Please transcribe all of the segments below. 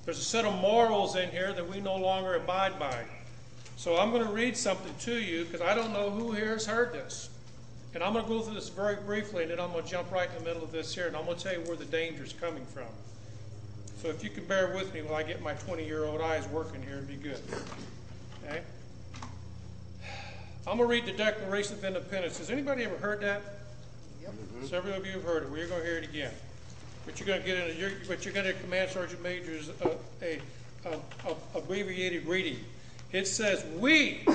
There's a set of morals in here that we no longer abide by. So I'm going to read something to you because I don't know who here has heard this. And I'm going to go through this very briefly, and then I'm going to jump right in the middle of this here, and I'm going to tell you where the danger is coming from. So if you can bear with me while I get my 20-year-old eyes working here, it'd be good. Okay? I'm going to read the Declaration of Independence. Has anybody ever heard that? Yep. Several of you have heard it. Well, you're going to hear it again. But you're going to get in. But you're going to Command Sergeant Major's abbreviated reading. It says, "We,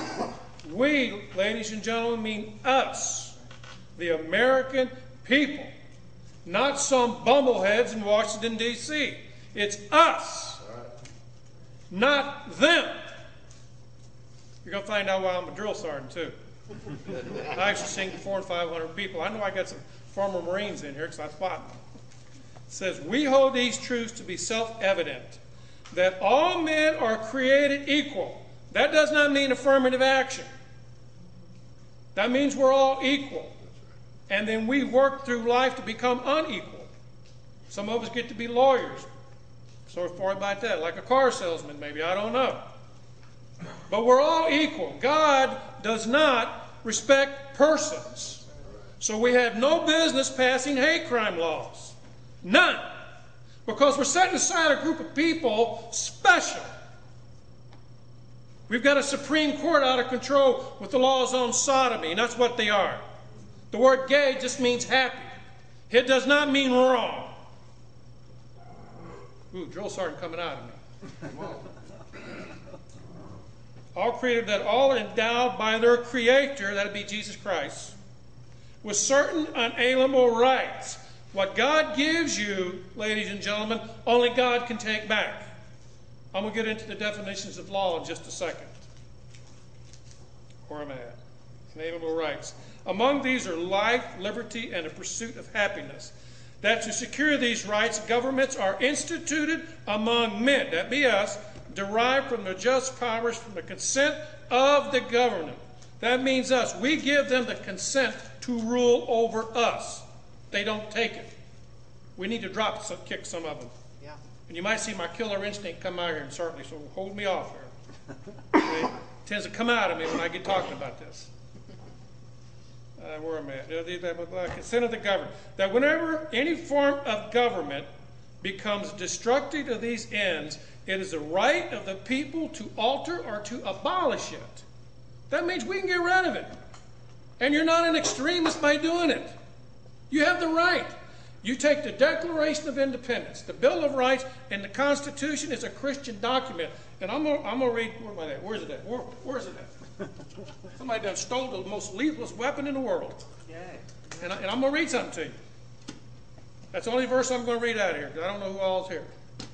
ladies and gentlemen, mean us, the American people, not some bumbleheads in Washington, D.C. It's us, not them." You're going to find out why I'm a drill sergeant, too. I actually sing to 400 and 500 people. I know I got some former Marines in here because I fought them. It says, "We hold these truths to be self-evident, that all men are created equal." That does not mean affirmative action. That means we're all equal. And then we work through life to become unequal. Some of us get to be lawyers. So far about that, like a car salesman maybe, I don't know. But we're all equal. God does not respect persons. So we have no business passing hate crime laws. None. Because we're setting aside a group of people special. We've got a Supreme Court out of control with the laws on sodomy, and that's what they are. The word gay just means happy. It does not mean wrong. Ooh, drill sergeant coming out of me. All created, that all are endowed by their Creator, that would be Jesus Christ, with certain unalienable rights. What God gives you, ladies and gentlemen, only God can take back. I'm going to get into the definitions of law in just a second. Where am I at? Inalienable rights. Among these are life, liberty, and the pursuit of happiness. That to secure these rights, governments are instituted among men, that be us, derived from their just powers from the consent of the government. That means us. We give them the consent to rule over us. They don't take it. We need to kick some of them. Yeah. And you might see my killer instinct come out here, certainly, so hold me off here. Okay? It tends to come out of me when I get talking about this. Where am I at? Consent of the government. That whenever any form of government becomes destructive of these ends, it is the right of the people to alter or to abolish it. That means we can get rid of it. And you're not an extremist by doing it. You have the right. You take the Declaration of Independence, the Bill of Rights, and the Constitution is a Christian document. And I'm gonna read, where am I at? Where's it at? Where's it at? Somebody done stole the most lethal weapon in the world. And I'm going to read something to you. That's the only verse I'm going to read out of here, because I don't know who all is here.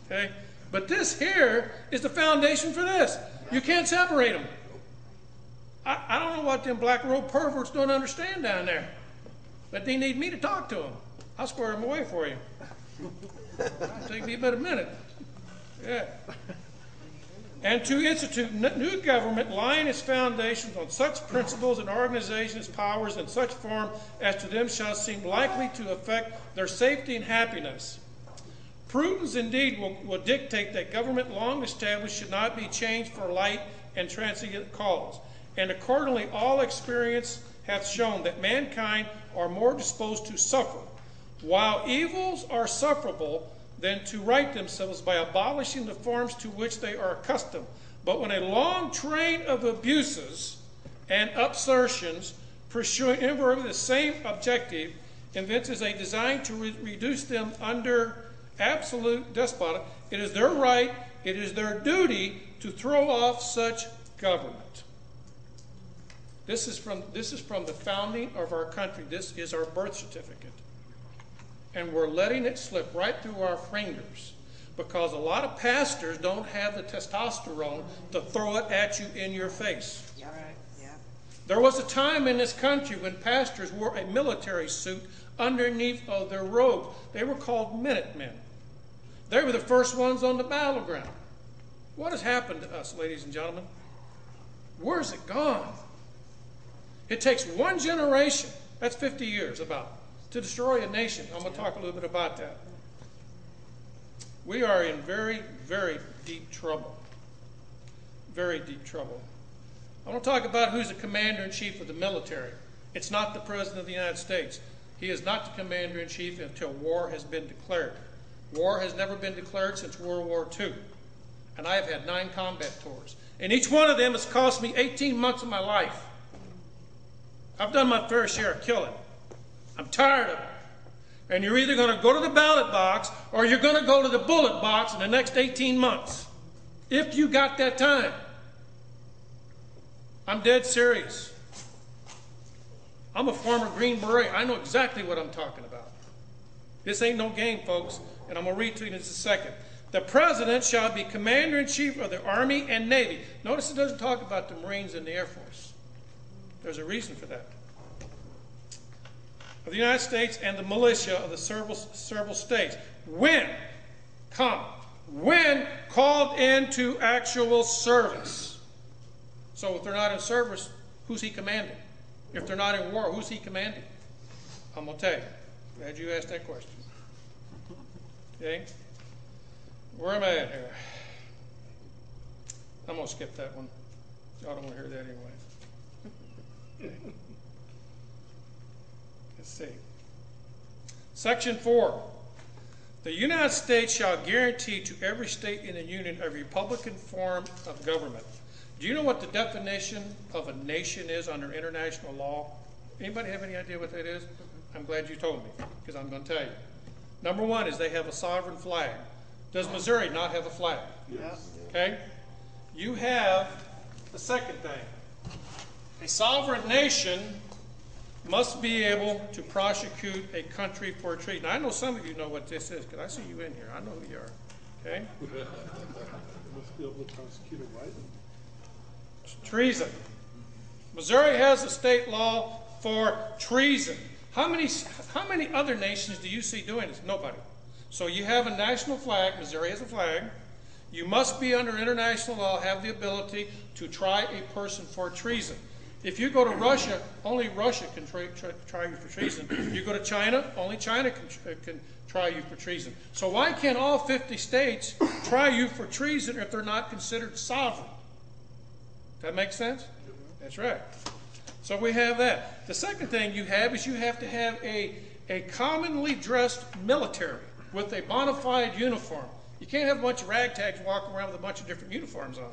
Okay? But this here is the foundation for this. You can't separate them. I don't know what them black robe perverts don't understand down there. But they need me to talk to them. I'll square them away for you. It'll take me about a minute. Yeah. And to institute new government laying its foundations on such principles and organizations, powers, in such form as to them shall seem likely to affect their safety and happiness. Prudence indeed will dictate that government long established should not be changed for light and transient cause. And accordingly all experience hath shown that mankind are more disposed to suffer, while evils are sufferable, than to right themselves by abolishing the forms to which they are accustomed. But when a long train of abuses and upsurtions pursuing invariably the same objective evinces a design to reduce them under absolute despotism, it is their right, it is their duty to throw off such government. This is from the founding of our country. This is our birth certificate. And we're letting it slip right through our fingers because a lot of pastors don't have the testosterone to throw it at you in your face. Yeah. Yeah. There was a time in this country when pastors wore a military suit underneath of their robes. They were called Minutemen. They were the first ones on the battleground. What has happened to us, ladies and gentlemen? Where's it gone? It takes one generation, that's 50 years about, to destroy a nation. I'm going to talk a little bit about that. we are in very, very deep trouble. Very deep trouble. I want to talk about who's the commander-in-chief of the military. It's not the President of the United States. He is not the commander-in-chief until war has been declared. War has never been declared since World War II. And I have had 9 combat tours. And each one of them has cost me 18 months of my life. I've done my fair share of killing. I'm tired of it. And you're either going to go to the ballot box or you're going to go to the bullet box in the next 18 months. If you got that time. I'm dead serious. I'm a former Green Beret. I know exactly what I'm talking about. This ain't no game, folks. And I'm going to read to you in just a second. The President shall be Commander-in-Chief of the Army and Navy. Notice it doesn't talk about the Marines and the Air Force. There's a reason for that. Of the United States and the militia of the several states. When called into actual service. So if they're not in service, who's he commanding? If they're not in war, who's he commanding? I'm going to tell you. Glad you asked that question. Okay? Where am I at here? I'm going to skip that one. Y'all don't want to hear that anyway. Okay. Let's see. Section 4. The United States shall guarantee to every state in the Union a republican form of government. Do you know what the definition of a nation is under international law? Anybody have any idea what that is? I'm glad you told me, because I'm going to tell you. Number 1 is they have a sovereign flag. Does Missouri not have a flag? Yes. Okay? You have the second thing. A sovereign nation must be able to prosecute a country for treason. I know some of you know what this is, because I see you in here. I know who you are. Okay? Must be able to prosecute a what? Treason. Missouri has a state law for treason. How many other nations do you see doing this? Nobody. So you have a national flag. Missouri has a flag. You must be under international law, have the ability to try a person for treason. If you go to Russia, only Russia can try you for treason. You go to China, only China can try you for treason. So why can't all 50 states try you for treason if they're not considered sovereign? That makes sense? That's right. So we have that. The second thing you have is you have to have a commonly dressed military with a bona fide uniform. You can't have a bunch of ragtags walking around with a bunch of different uniforms on.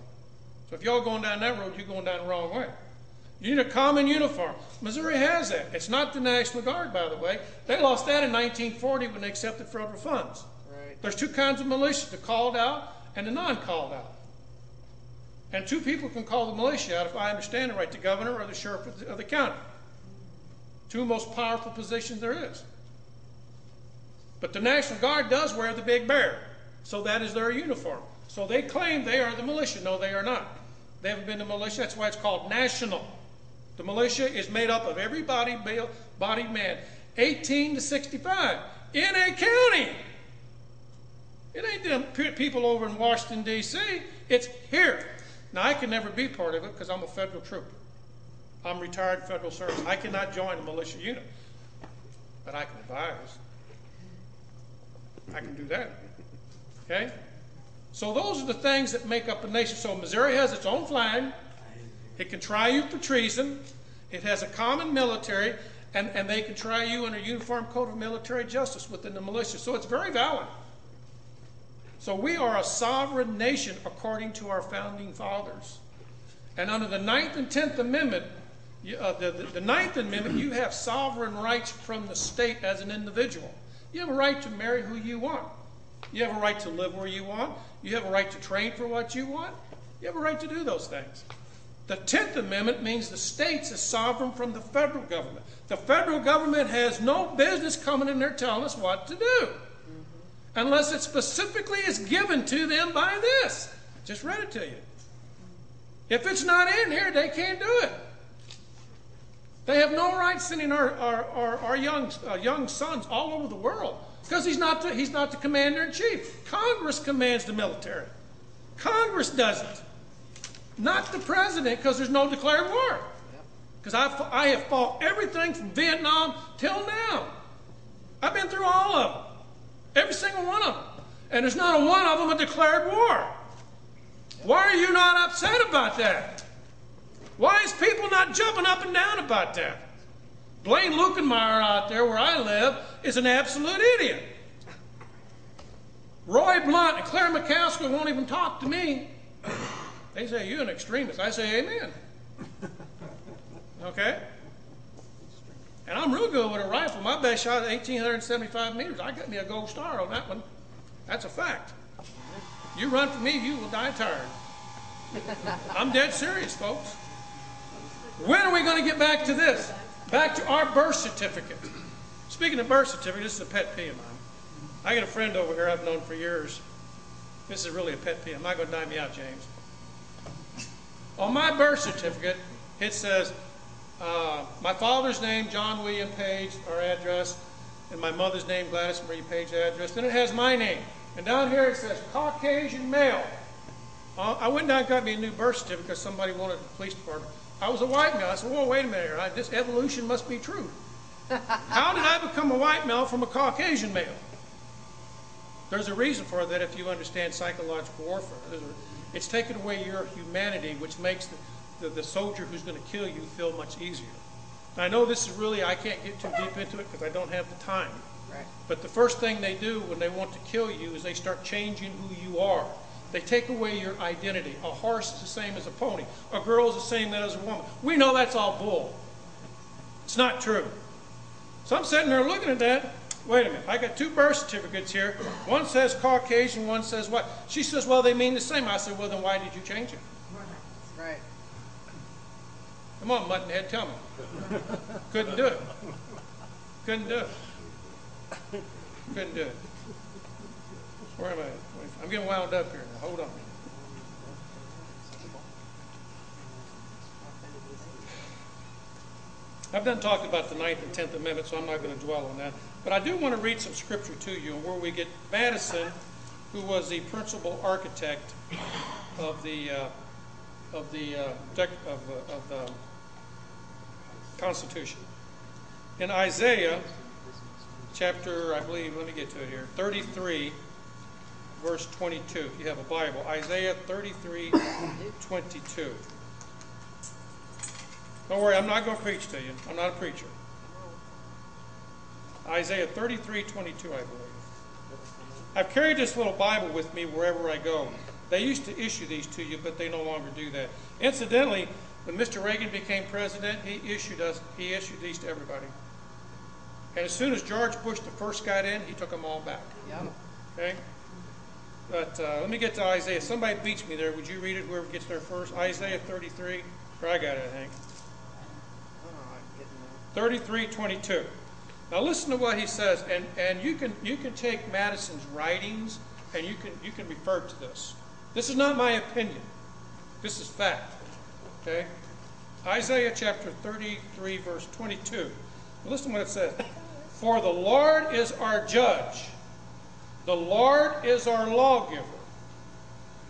So if y'all going down that road, you're going down the wrong way. You need a common uniform. Missouri has that. It's not the National Guard, by the way. They lost that in 1940 when they accepted federal funds. Right. There's 2 kinds of militia, the called out and the non-called out. And 2 people can call the militia out, if I understand it right, the governor or the sheriff of the county. 2 most powerful positions there is. But the National Guard does wear the big bear. So that is their uniform. So they claim they are the militia. No, they are not. They haven't been the militia. That's why it's called national. The militia is made up of every bodied man, 18 to 65, in a county. It ain't them people over in Washington, D.C. It's here. Now, I can never be part of it because I'm a federal trooper. I'm retired federal service. I cannot join a militia unit. But I can advise. I can do that. Okay? So those are the things that make up a nation. So Missouri has its own flag. It can try you for treason. It has a common military. And they can try you under a uniform code of military justice within the militia. So it's very valid. So we are a sovereign nation according to our founding fathers. And under the 9th and 10th Amendment, the 9th Amendment, you have sovereign rights from the state as an individual. You have a right to marry who you want. You have a right to live where you want. You have a right to train for what you want. You have a right to do those things. The 10th Amendment means the states are sovereign from the federal government. The federal government has no business coming in there telling us what to do. Unless it specifically is given to them by this. Just read it to you. If it's not in here, they can't do it. They have no right sending our young sons all over the world because he's not the commander-in-chief. Congress commands the military. Congress doesn't. Not the president, because there's no declared war. Because I have fought everything from Vietnam till now. I've been through all of them. Every single one of them. And there's not a one of them that declared war. Why are you not upset about that? Why is people not jumping up and down about that? Blaine Lukenmeyer out there where I live is an absolute idiot. Roy Blunt and Claire McCaskill won't even talk to me. They say, you're an extremist. I say, amen. Okay? And I'm real good with a rifle. My best shot is 1,875 meters. I got me a gold star on that one. That's a fact. You run from me, you will die tired. I'm dead serious, folks. When are we going to get back to this? Back to our birth certificate. Speaking of birth certificate, this is a pet peeve of mine. I got a friend over here I've known for years. This is really a pet peeve. I'm not going to dime you out, James. On my birth certificate, it says my father's name, John William Page, our address, and my mother's name, Gladys Marie Page, address. Then it has my name. And down here it says Caucasian male. I went down and got me a new birth certificate because somebody wanted the police department. I was a white male. I said, whoa, wait a minute here. This evolution must be true. How did I become a white male from a Caucasian male? There's a reason for that if you understand psychological warfare. It's taken away your humanity, which makes the soldier who's going to kill you feel much easier. And I know this is really, I can't get too deep into it because I don't have the time. Right. But the first thing they do when they want to kill you is they start changing who you are. They take away your identity. A horse is the same as a pony. A girl is the same as a woman. We know that's all bull. It's not true. So I'm sitting there looking at that. Wait a minute. I got two birth certificates here. One says Caucasian, one says what? She says, well, they mean the same. I said, well, then why did you change it? Right. Come on, Muttonhead, tell me. Couldn't do it. Couldn't do it. Couldn't do it. Where am I? I'm getting wound up here now. Hold on. I've done talked about the 9th and 10th Amendment, so I'm not going to dwell on that. But I do want to read some scripture to you where we get Madison, who was the principal architect of the Constitution. In Isaiah chapter, I believe, let me get to it here, 33, verse 22. If you have a Bible, Isaiah 33, 22. Don't worry, I'm not going to preach to you. I'm not a preacher. Isaiah 33, 22, I believe. I've carried this little Bible with me wherever I go. They used to issue these to you, but they no longer do that. Incidentally, when Mr. Reagan became president, he issued these to everybody. And as soon as George Bush the first got in, he took them all back. Yep. Okay? But let me get to Isaiah. Somebody beats me there. Would you read it, whoever gets there first? Isaiah 33. Or I got it, I think. 33, 22. Now listen to what he says, and you can take Madison's writings and you can refer to this. This is not my opinion. This is fact. Okay? Isaiah chapter 33, verse 22. Listen to what it says. For the Lord is our judge. The Lord is our lawgiver.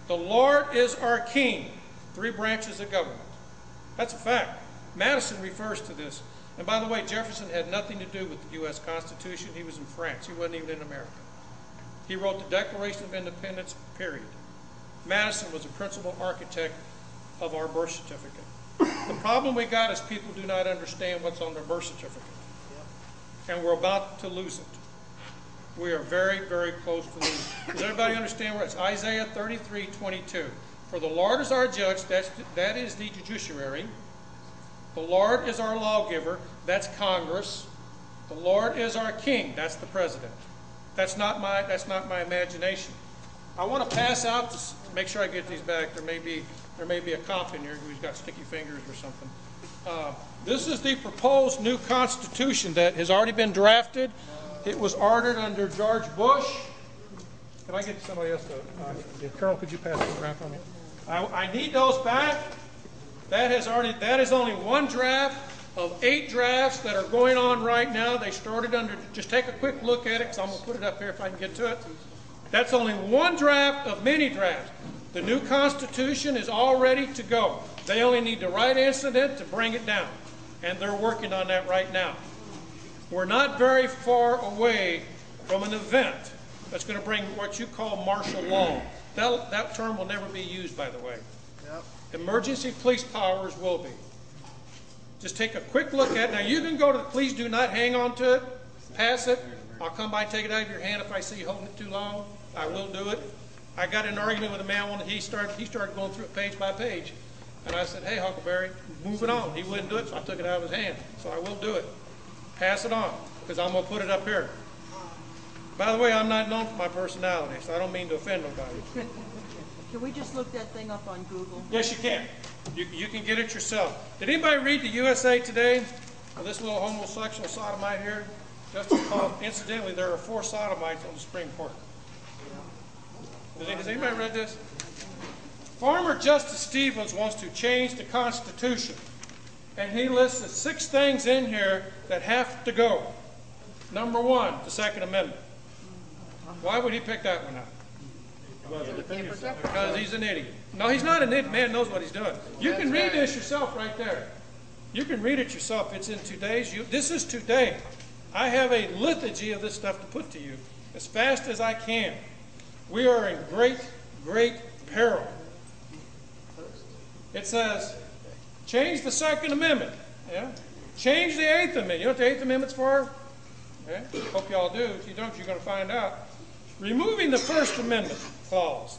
The Lord is our king. 3 branches of government. That's a fact. Madison refers to this. And by the way, Jefferson had nothing to do with the U.S. Constitution. He was in France. He wasn't even in America. He wrote the Declaration of Independence, period. Madison was the principal architect of our birth certificate. The problem we got is people do not understand what's on their birth certificate. And we're about to lose it. We are very, very close to losing it. Does everybody understand where it's? Isaiah 33, 22. For the Lord is our judge, that is the judiciary. The Lord is our lawgiver, that's Congress. The Lord is our king, that's the president. That's not my imagination. I want to pass out to make sure I get these back. There may be a cop in here who's got sticky fingers or something. This is the proposed new Constitution that has already been drafted. It was ordered under George Bush. Can I get somebody else to? Carol, could you pass those around for me? I need those back. That is only one draft of 8 drafts that are going on right now. They started under, just take a quick look at it, because I'm going to put it up here if I can get to it. That's only one draft of many drafts. The new Constitution is all ready to go. They only need the right incident to bring it down. And they're working on that right now. We're not very far away from an event that's going to bring what you call martial law. That term will never be used, by the way. Yep. Emergency police powers will be. Just take a quick look at it. Now, you can go to the police, do not hang on to it, pass it. I'll come by and take it out of your hand if I see you holding it too long. I will do it. I got in an argument with a man when he started going through it page by page. And I said, hey, Huckleberry, move it on. He wouldn't do it, so I took it out of his hand. So I will do it. Pass it on, because I'm going to put it up here. By the way, I'm not known for my personality, so I don't mean to offend nobody. Can we just look that thing up on Google? Yes, you can. You can get it yourself. Did anybody read the USA Today? Well, this little homosexual sodomite here, Justice called. Incidentally, there are 4 sodomites on the Supreme Court. Has anybody read this? Former Justice Stevens wants to change the Constitution, and he lists 6 things in here that have to go. Number 1, the Second Amendment. Why would he pick that one out? Because he's an idiot. No, he's not an idiot. Man knows what he's doing. You can read this yourself right there. You can read it yourself. It's in today's. This is today. I have a liturgy of this stuff to put to you as fast as I can. We are in great, great peril. It says, change the Second Amendment. Yeah? Change the 8th Amendment. You know what the 8th Amendment's for? Okay? Hope you all do. If you don't, you're going to find out. Removing the First Amendment clause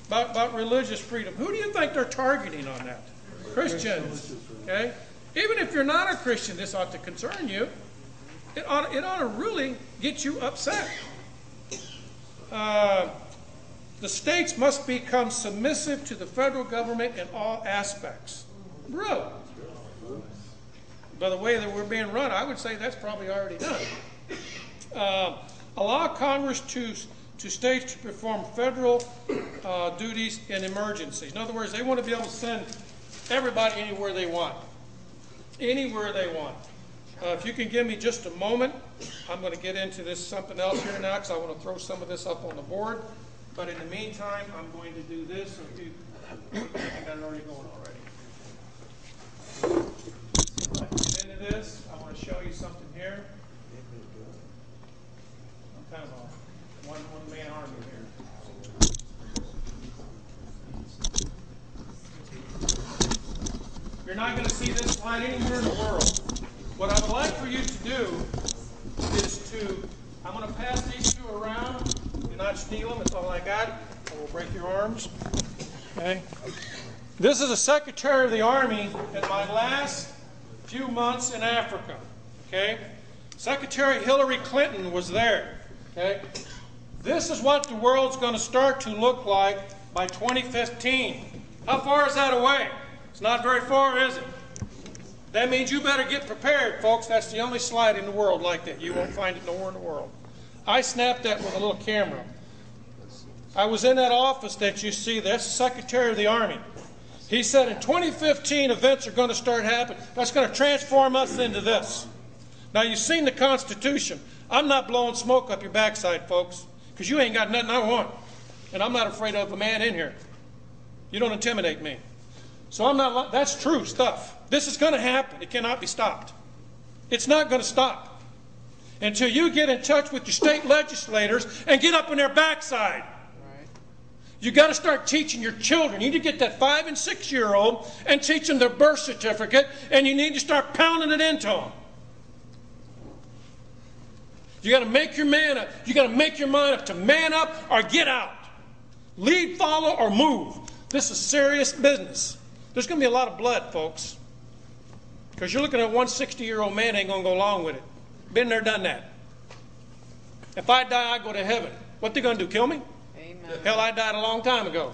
about religious freedom. Who do you think they're targeting on that? Christians. Okay? Even if you're not a Christian, this ought to concern you. It ought to really get you upset. The states must become submissive to the federal government in all aspects. Really? By the way that we're being run, I would say that's probably already done. Allow Congress to states to perform federal duties in emergencies. In other words, they want to be able to send everybody anywhere they want. Anywhere they want. If you can give me just a moment, I'm going to get into this something else here now because I want to throw some of this up on the board. But in the meantime, I'm going to do this. I got it already going already. Get into this. I want to show you something here. I'm kind of a one-man army here. You're not going to see this slide anywhere in the world. What I would like for you to do is I'm going to pass these 2 around. Do not steal them. It's all I got. Or we'll break your arms. Okay. This is a Secretary of the Army in my last few months in Africa. Okay. Secretary Hillary Clinton was there. Okay. This is what the world's going to start to look like by 2015. How far is that away? It's not very far, is it? That means you better get prepared, folks. That's the only slide in the world like that. You won't find it nowhere in the world. I snapped that with a little camera. I was in that office that you see. That's the Secretary of the Army. He said in 2015 events are going to start happening. That's going to transform us into this. Now you've seen the Constitution. I'm not blowing smoke up your backside, folks, because you ain't got nothing I want. And I'm not afraid of a man in here. You don't intimidate me. So I'm not, that's true stuff. This is going to happen. It cannot be stopped. It's not going to stop until you get in touch with your state legislators and get up on their backside. Right. You got to start teaching your children. You need to get that 5- and 6-year-old and teach them their birth certificate, and you need to start pounding it into them. You got to make your man up. You got to make your mind up to man up or get out. Lead, follow, or move. This is serious business. There's going to be a lot of blood, folks. Because you're looking at one 60-year-old man ain't going to go along with it. Been there, done that. If I die, I go to heaven. What they going to do, kill me? Amen. Hell, I died a long time ago.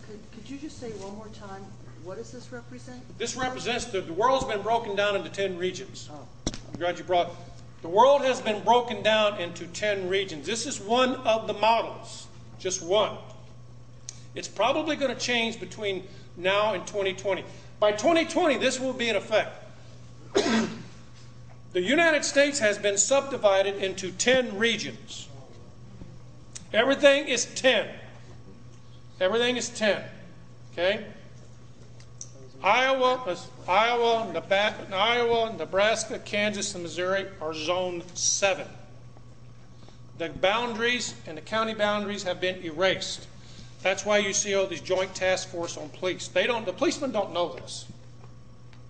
Could you just say one more time, what does this represent? This represents the world's been broken down into 10 regions. Oh. I'm glad you brought. The world has been broken down into 10 regions. This is one of the models, just one. It's probably going to change between now and 2020. By 2020, this will be in effect. The United States has been subdivided into 10 regions. Everything is 10. Everything is 10. Okay? Iowa, Nebraska, Kansas, and Missouri are Zone 7. The boundaries and the county boundaries have been erased. That's why you see all these joint task force on police. The policemen don't know this.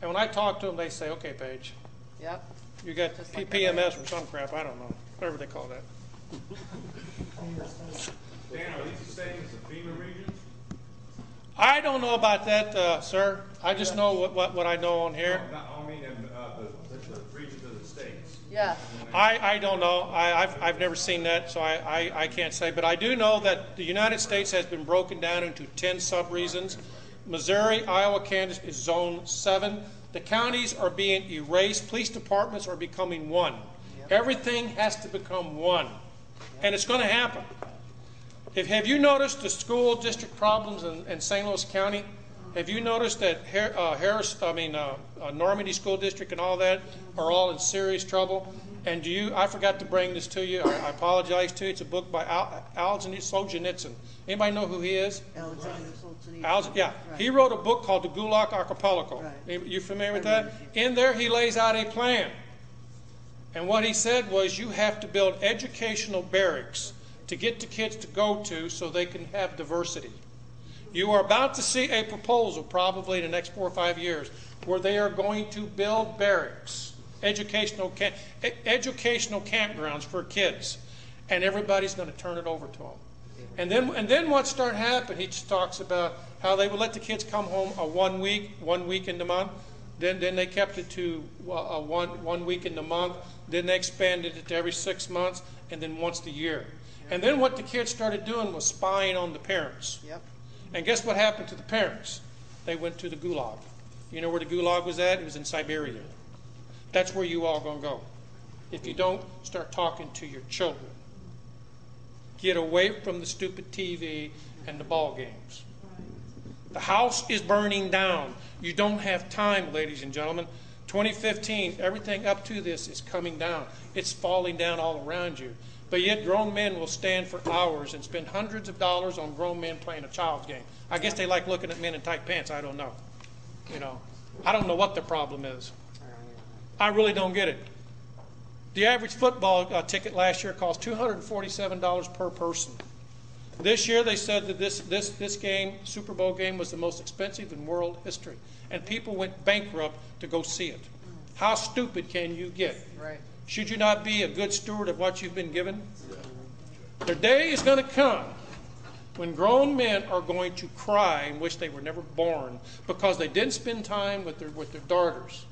And when I talk to them, they say, okay, Paige, Yep. you got Just like PMS or some crap, I don't know, whatever they call that. Dan, are these the same as the FEMA regions? I don't know about that, sir. I just know what I know on here. No, I mean in the regions of the states. Yeah. I don't know. I've never seen that, so I can't say. But I do know that the United States has been broken down into 10 sub-regions. Missouri, Iowa, Kansas is Zone 7. The counties are being erased. Police departments are becoming one. Everything has to become one. And it's going to happen. Have you noticed the school district problems in St. Louis County? Have you noticed that Normandy School District and all that are all in serious trouble? And I forgot to bring this to you. I apologize to you. It's a book by Alexander Solzhenitsyn. Anybody know who he is? Alexander Solzhenitsyn. Yeah. Right. He wrote a book called The Gulag Archipelago. Right. You familiar with that? In there, he lays out a plan. And what he said was you have to build educational barracks to get the kids to go to so they can have diversity. You are about to see a proposal probably in the next 4 or 5 years where they are going to build barracks, educational campgrounds for kids, and everybody's going to turn it over to them. And then what started happening, he just talks about how they would let the kids come home 1 week in the month. Then they kept it to 1 week in the month. Then they expanded it to every 6 months, and then once a year. And then what the kids started doing was spying on the parents. Yep. And guess what happened to the parents? They went to the Gulag. You know where the Gulag was at? It was in Siberia. That's where you all going to go. If you don't start talking to your children. Get away from the stupid TV and the ball games. The house is burning down. You don't have time, ladies and gentlemen. 2015, everything up to this is coming down. It's falling down all around you. But yet grown men will stand for hours and spend hundreds of dollars on grown men playing a child's game. I guess they like looking at men in tight pants. I don't know. I don't know what the problem is. I really don't get it. The average football ticket last year cost $247 per person. This year they said that this game, Super Bowl game, was the most expensive in world history. And people went bankrupt to go see it. How stupid can you get? Right. Should you not be a good steward of what you've been given? The day is going to come when grown men are going to cry and wish they were never born because they didn't spend time with their daughters.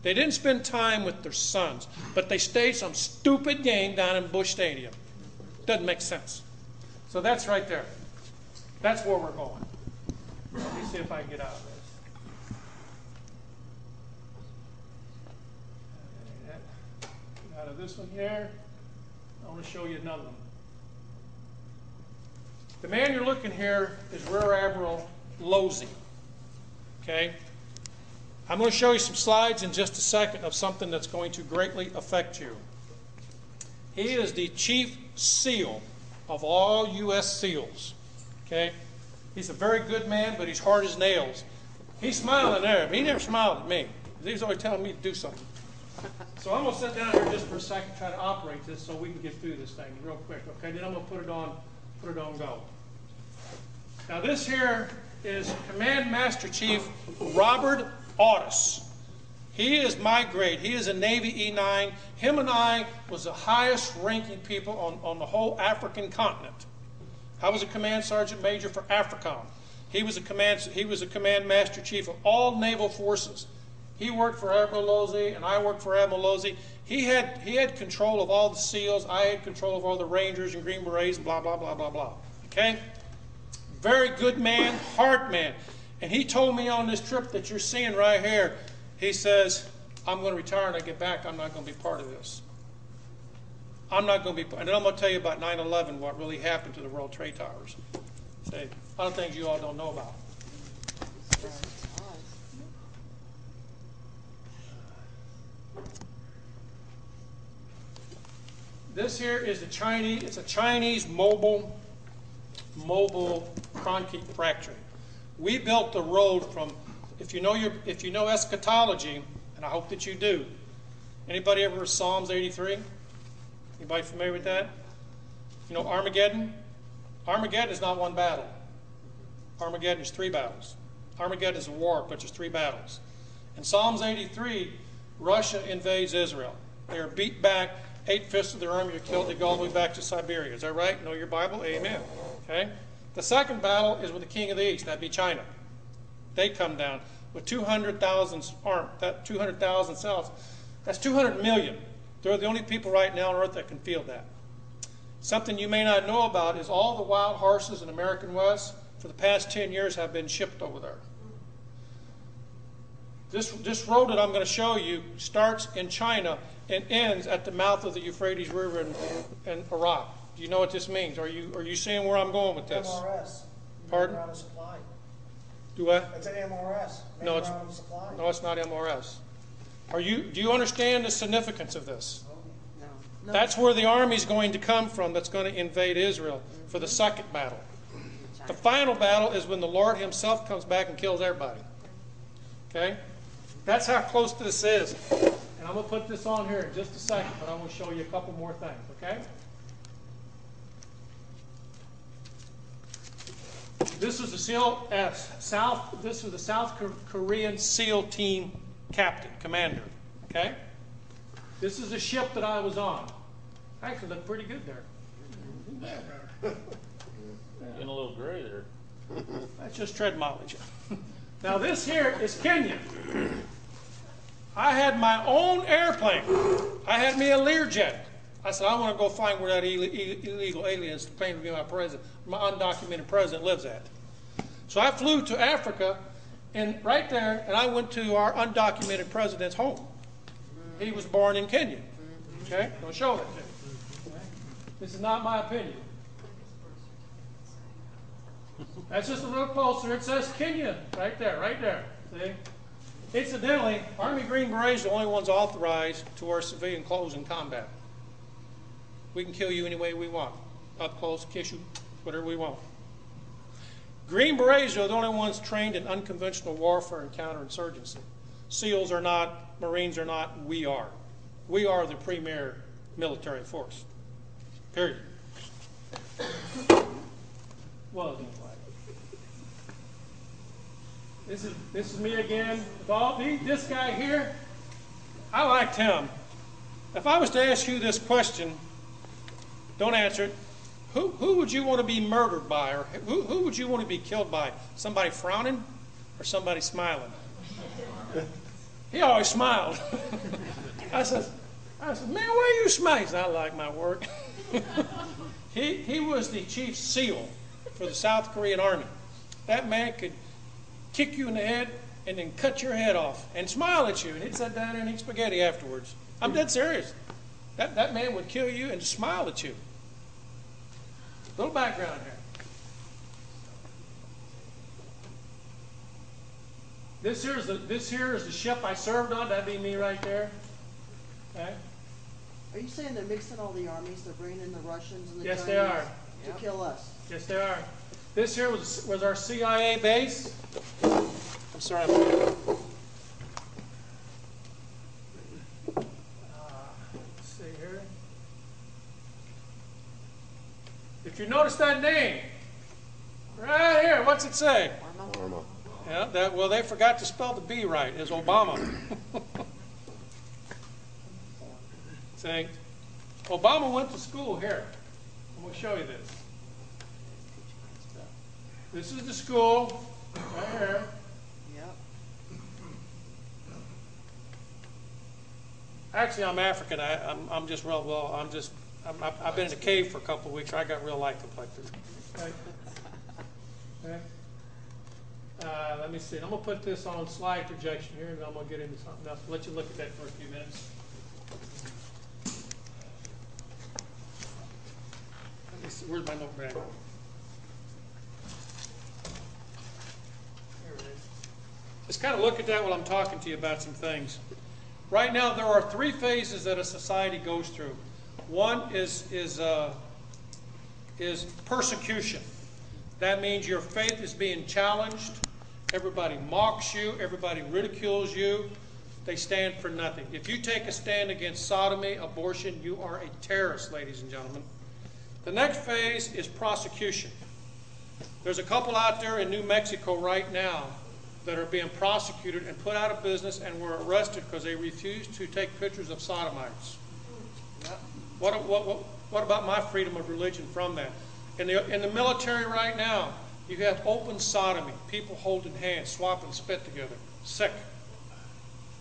They didn't spend time with their sons, but they stayed some stupid game down in Busch Stadium. Doesn't make sense. So that's right there. That's where we're going. Let me see if I can get out of this. Out of this one here, I want to show you another one. The man you're looking here is Rear Admiral Losey. Okay? I'm going to show you some slides in just a second of something that's going to greatly affect you. He is the Chief SEAL of all U.S. SEALs. Okay? He's a very good man, but he's hard as nails. He's smiling there. He never smiled at me. He's always telling me to do something. So I'm going to sit down here just for a second, try to operate this so we can get through this thing real quick. Okay, then I'm going to put it on go. Now this here is Command Master Chief Robert Audis. He is my grade. He is a Navy E9. Him and I was the highest ranking people on the whole African continent. I was a Command Sergeant Major for AFRICOM. He was a Command Master Chief of all naval forces. He worked for Admiral Losey, and I worked for Admiral Losey. He had control of all the SEALs. I had control of all the Rangers and Green Berets, and blah, blah, blah, blah, blah. Okay? Very good man, hard man. And he told me on this trip that you're seeing right here, he says, I'm going to retire and I get back. I'm not going to be part of this. I'm not going to be, and then I'm going to tell you about 9/11, what really happened to the World Trade Towers. See, a lot of things you all don't know about. This here is it's a Chinese mobile concrete fracture. We built the road from, if you know eschatology, and I hope that you do. Anybody ever Psalms 83? Anybody familiar with that? You know Armageddon? Armageddon is not one battle. Armageddon is 3 battles. Armageddon is a war, but there's 3 battles. In Psalms 83, Russia invades Israel. They are beat back. 8/5 of their army are killed. They go all the way back to Siberia. Is that right? Know your Bible? Amen. Okay. The second battle is with the king of the east. That'd be China. They come down with 200,000 armed. That 200,000 cells. That's 200 million. They're the only people right now on earth that can field that. Something you may not know about is all the wild horses in American West for the past 10 years have been shipped over there. This road that I'm going to show you starts in China and ends at the mouth of the Euphrates River in Iraq. Do you know what this means? Are you seeing where I'm going with this? MRS. Pardon? Out of supply. Do what? It's an MRS. No, it's out of supply. no, it's not MRS. Do you understand the significance of this? No. That's where the army is going to come from that's going to invade Israel for the second battle. The final battle is when the Lord himself comes back and kills everybody. Okay? That's how close this is. And I'm going to put this on here in just a second, but I'm going to show you a couple more things. Okay? This was the South Korean SEAL team captain, commander. Okay? This is the ship that I was on. I actually look pretty good there. Getting a little gray there. That's just tread mileage. Now this here is Kenya. I had my own airplane. I had me a Learjet. I said, I want to go find where that illegal alien is claiming to be my undocumented president lives at. So I flew to Africa, and right there, and I went to our undocumented president's home. He was born in Kenya. Okay? I'll show that to you. This is not my opinion. That's just a little closer. It says Kenya right there, right there. See? Incidentally, Army Green Berets are the only ones authorized to wear civilian clothes in combat. We can kill you any way we want. Up close, kiss you, whatever we want. Green Berets are the only ones trained in unconventional warfare and counterinsurgency. SEALs are not, Marines are not, we are. We are the premier military force. Period. Well, this is me again. This guy here, I liked him. If I was to ask you this question, don't answer it. Who would you want to be murdered by, or who would you want to be killed by? Somebody frowning or somebody smiling? He always smiled. I said, man, why are you smiling? He said, I like my work. He was the chief SEAL for the South Korean Army. That man could kick you in the head and then cut your head off and smile at you, and he'd sit down there and eat spaghetti afterwards. I'm dead serious. That man would kill you and smile at you. Little background here. This here is the ship I served on. That'd be me right there. Okay. Are you saying they're mixing all the armies? They're bringing in the Russians and the Yes, Chinese they are. to kill us? Yes, they are. This here was our CIA base. I'm sorry. Let's see here. If you notice that name, right here, what's it say? Orma. Yeah, well, they forgot to spell the B right. It's Obama. See, Obama went to school here. I'm going to show you this. This is the school right here. Yep. Actually, I'm African. I'm just real well. I've been in a cave for a couple of weeks. I got real light complected. Okay. Okay. Let me see. I'm going to put this on slide projection here, and then I'm going to get into something else. Let you look at that for a few minutes. Let me see. Where's my notepad? Here it is. Just kind of look at that while I'm talking to you about some things. Right now, there are 3 phases that a society goes through. One is persecution. That means your faith is being challenged. Everybody mocks you. Everybody ridicules you. They stand for nothing. If you take a stand against sodomy, abortion, you are a terrorist, ladies and gentlemen. The next phase is prosecution. There's a couple out there in New Mexico right now that are being prosecuted and put out of business and were arrested because they refused to take pictures of sodomites. What about my freedom of religion from that? In the military right now, you have open sodomy, people holding hands, swapping spit together. Sick.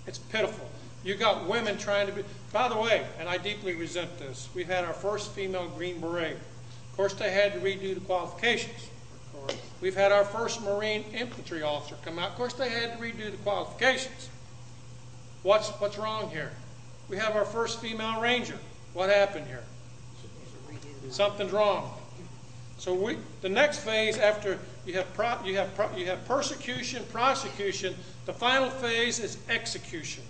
It's pitiful. You got women trying to be, by the way, and I deeply resent this, we had our first female Green Beret. Of course, they had to redo the qualifications. We've had our first Marine infantry officer come out. Of course, they had to redo the qualifications. What's wrong here? We have our first female Ranger. What happened here? Something's wrong. So the next phase after you have persecution, prosecution, the final phase is execution.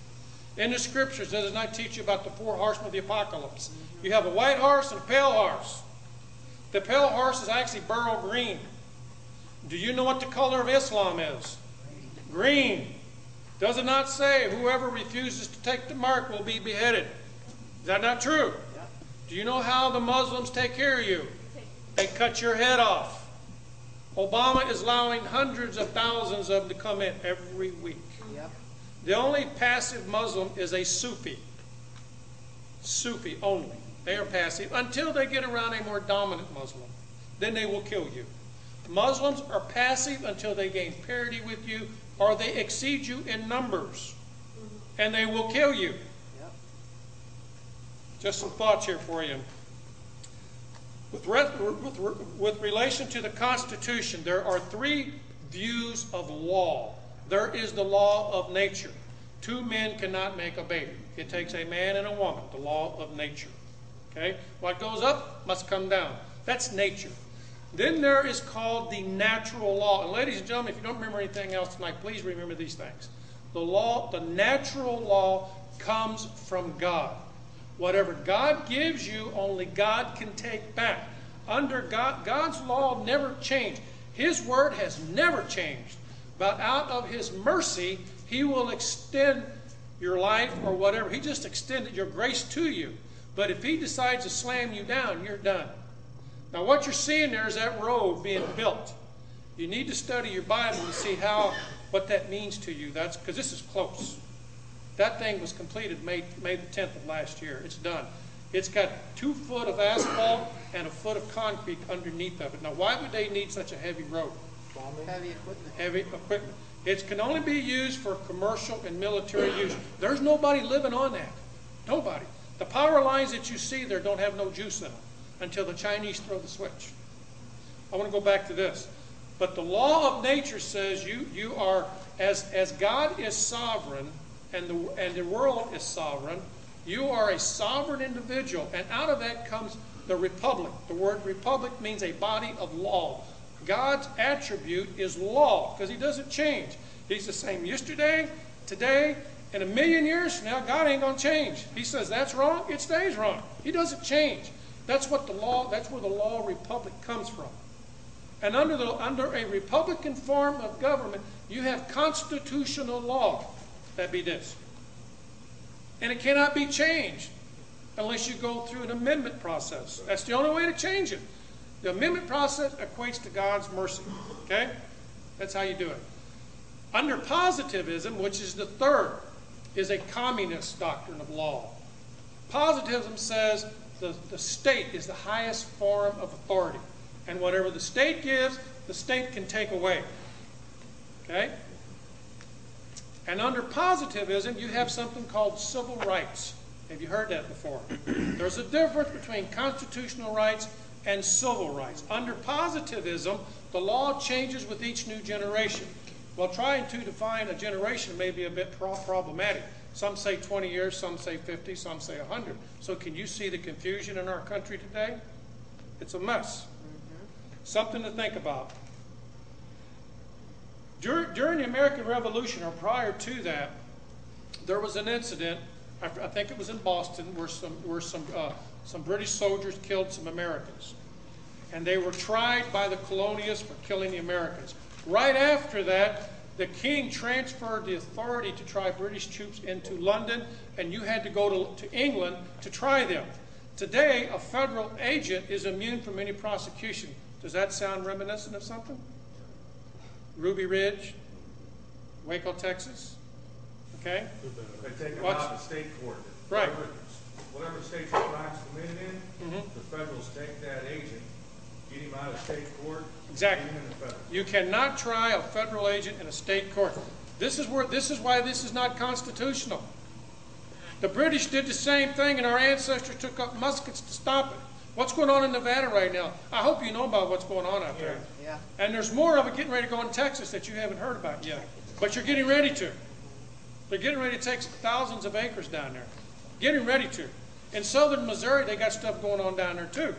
In the scriptures, does it not teach you about the 4 horsemen of the apocalypse? You have a white horse and a pale horse. The pale horse is actually beryl green. Do you know what the color of Islam is? Green. Does it not say whoever refuses to take the mark will be beheaded? Is that not true? Do you know how the Muslims take care of you? They cut your head off. Obama is allowing hundreds of thousands of them to come in every week. Yep. The only passive Muslim is a Sufi. Sufi only. They are passive until they get around a more dominant Muslim. Then they will kill you. Muslims are passive until they gain parity with you or they exceed you in numbers. And they will kill you. Yep. Just some thoughts here for you. With relation to the Constitution, there are 3 views of law. There is the law of nature. 2 men cannot make a baby. It takes a man and a woman, the law of nature. Okay? What goes up must come down. That's nature. Then there is called the natural law. And ladies and gentlemen, if you don't remember anything else tonight, please remember these things. The natural law comes from God. Whatever God gives you, only God can take back. Under God's law never changed. His word has never changed. But out of His mercy, He will extend your life or whatever. He just extended your grace to you. But if He decides to slam you down, you're done. Now what you're seeing there is that road being built. You need to study your Bible and see what that means to you. That's because this is close. That thing was completed May the 10th of last year. It's done. It's got 2 foot of asphalt and a foot of concrete underneath of it. Now, why would they need such a heavy road? Heavy equipment. Heavy equipment. It can only be used for commercial and military use. There's nobody living on that. Nobody. The power lines that you see there don't have no juice in them until the Chinese throw the switch. I want to go back to this. But the law of nature says you are, as God is sovereign, and the world is sovereign, you are a sovereign individual, and out of that comes the republic. The word republic means a body of law. God's attribute is law, because He doesn't change. He's the same yesterday, today, and 1,000,000 years from now. God ain't going to change. He says that's wrong, it stays wrong. He doesn't change. That's where the law republic comes from. And under a republican form of government, you have constitutional law. That be this. And it cannot be changed unless you go through an amendment process. That's the only way to change it. The amendment process equates to God's mercy. Okay? That's how you do it. Under positivism, which is the third, is a communist doctrine of law. Positivism says the state is the highest form of authority. And whatever the state gives, the state can take away. Okay? And under positivism, you have something called civil rights. Have you heard that before? There's a difference between constitutional rights and civil rights. Under positivism, the law changes with each new generation. Well, trying to define a generation may be a bit problematic. Some say 20 years, some say 50, some say 100. So can you see the confusion in our country today? It's a mess. Something to think about. During the American Revolution, or prior to that, there was an incident, I think it was in Boston, where some British soldiers killed some Americans. And they were tried by the colonialists for killing the Americans. Right after that, the king transferred the authority to try British troops into London, and you had to go to England to try them. Today, a federal agent is immune from any prosecution. Does that sound reminiscent of something? Ruby Ridge, Waco, Texas. Okay? They take them Watch. out to state court. Right. Whatever state the crime's committed in, the federals take that agent, get him out of state court. Exactly. Get him in the federal. You cannot try a federal agent in a state court. This is why this is not constitutional. The British did the same thing, and our ancestors took up muskets to stop it. What's going on in Nevada right now? I hope you know about what's going on out there. Yeah. And there's more of it getting ready to go in Texas that you haven't heard about yet. But you're getting ready to. They're getting ready to take thousands of acres down there. Getting ready to. In southern Missouri, they got stuff going on down there too.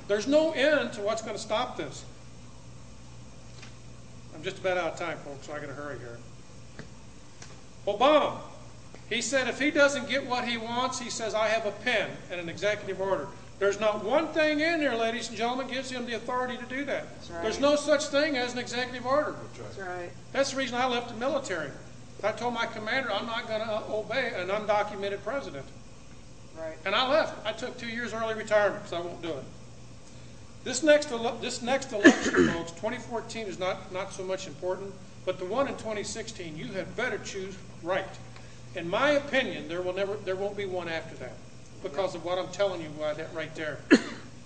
There's no end to what's going to stop this. I'm just about out of time, folks, so I got to hurry here. Obama, he said if he doesn't get what he wants, he says, I have a pen and an executive order. There's not one thing in there, ladies and gentlemen, gives him the authority to do that. That's right. There's no such thing as an executive order. That's right. That's the reason I left the military. I told my commander I'm not going to obey an undocumented president. Right. And I left. I took 2 years early retirement because I won't do it. This next election, folks, 2014 is not so much important, but the one in 2016, you had better choose right. In my opinion, there won't be one after that because of what I'm telling you right there.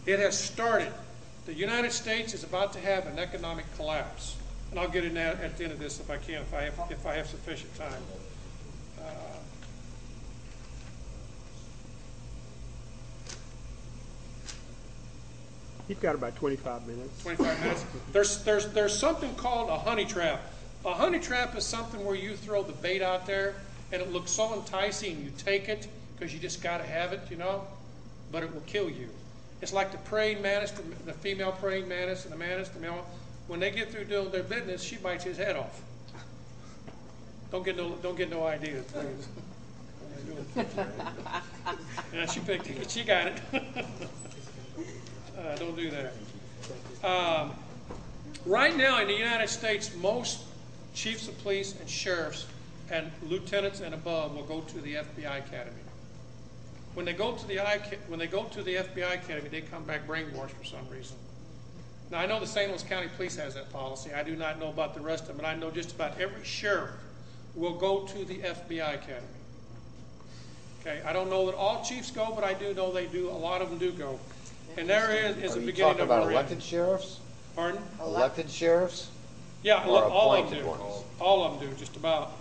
It has started. The United States is about to have an economic collapse. And I'll get in that at the end of this if I can, if I have sufficient time. You've got about 25 minutes. 25 minutes. There's something called a honey trap. A honey trap is something where you throw the bait out there and it looks so enticing, you take it because you just got to have it, you know, but it will kill you. It's like the praying mantis, the female praying mantis and the mantis, the male. When they get through doing their business, she bites his head off. Don't get no ideas, please. Yeah, she picked it. She got it. Don't do that. Right now in the United States, most chiefs of police and sheriffs and lieutenants and above will go to the FBI Academy. When they go to the FBI Academy, they come back brainwashed for some reason. Now, I know the St. Louis County Police has that policy. I do not know about the rest of them, but I know just about every sheriff will go to the FBI Academy. Okay, I don't know that all chiefs go, but I do know they do. A lot of them do go. And there is a beginning of a Are you talking about elected sheriffs? Pardon? Elected sheriffs? Yeah, Or all of them appointed do. ones? All of them do, just about.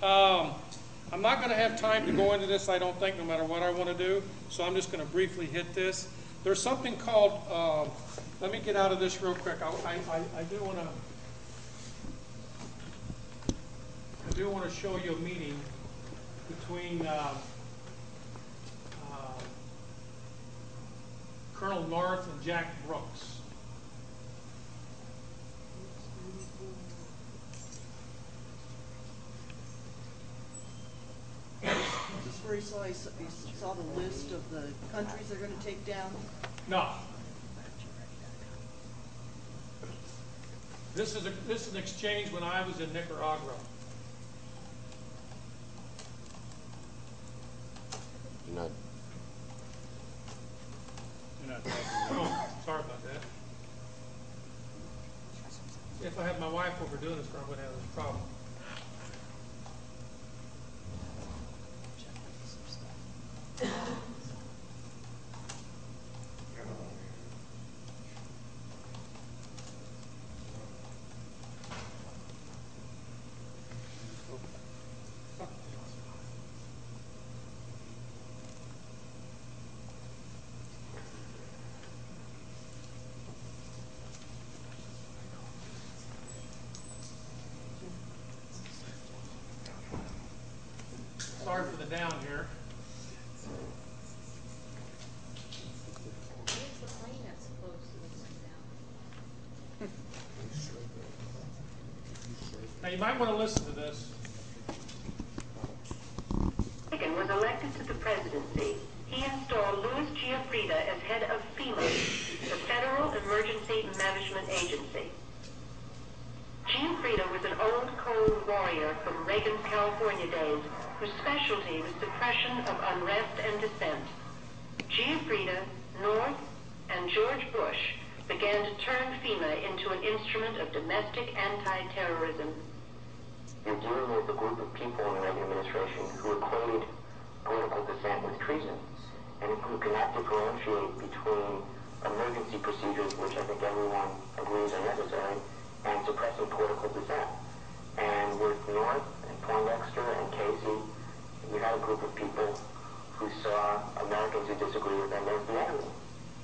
I'm not going to have time to go into this, I don't think, no matter what I want to do. So I'm just going to briefly hit this. There's something called, let me get out of this real quick. I do want to show you a meeting between Colonel North and Jack Brooks. Is this where he saw the list of the countries they're going to take down? No. This is an exchange when I was in Nicaragua. You're not. Oh, sorry about that. If I had my wife over doing this, I wouldn't have this problem. Sorry for the down here. Where's the plane that's supposed to be down? Now you might want to listen to this. Reagan was elected to the presidency. He installed Louis Giuffrida as head of FEMA, the Federal Emergency Management Agency. Giuffrida was an old cold warrior from Reagan's California days, whose specialty was suppression of unrest and dissent. Giuffrida, North, and George Bush began to turn FEMA into an instrument of domestic anti-terrorism. You're dealing with a group of people in the Reagan administration who equated political dissent with treason, and who cannot differentiate between emergency procedures, which I think everyone agrees are necessary, and suppressing political dissent. And with North and Poindexter and Casey, you had a group of people who saw Americans who disagree with them as the enemy.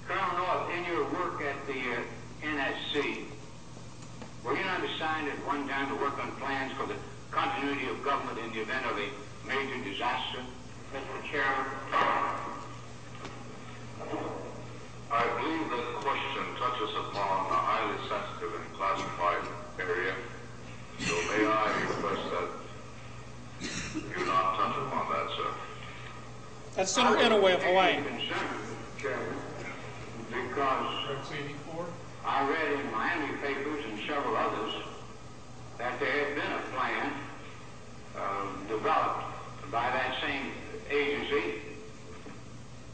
Colonel North, in your work at the NSC, were you not assigned at one time to work on plans for the continuity of government in the event of a major disaster? Mr. Chairman, I believe the question touches upon a highly sensitive and classified area, so may I request that you not touch upon that, sir. That's Senator Inouye of Hawaii. Chairman, because I read in Miami papers and several others that there had been a plan developed by that same agency,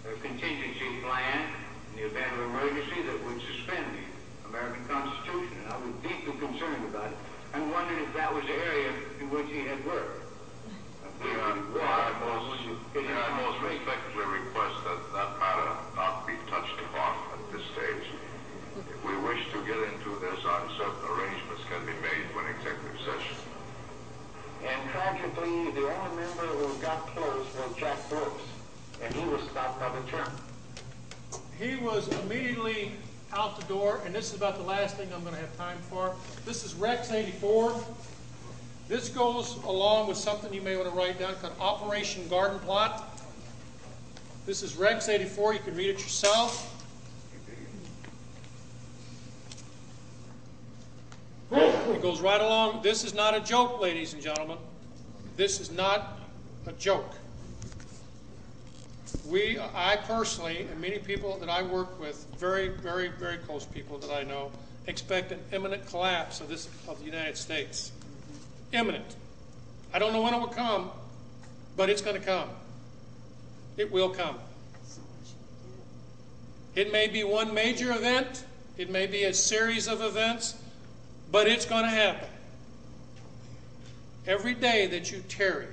a contingency plan in the event of emergency that would suspend the American Constitution. And I was deeply concerned about it and wondered if that was the area in which he had worked. May I most respectfully request that that matter not be touched upon at this stage. If we wish to get into this, certain arrangements can be made for an executive session. And tragically, the only member who got close was Jack Brooks, and he was stopped by the chairman. He was immediately out the door, and this is about the last thing I'm going to have time for. This is Rex 84. This goes along with something you may want to write down called Operation Garden Plot. This is Rex 84. You can read it yourself. It goes right along. This is not a joke, ladies and gentlemen. This is not a joke. I personally, and many people that I work with, very, very, very close people that I know, expect an imminent collapse of the United States. Imminent. I don't know when it will come, but it's going to come. It will come. It may be one major event. It may be a series of events, but it's going to happen. Every day that you tarry.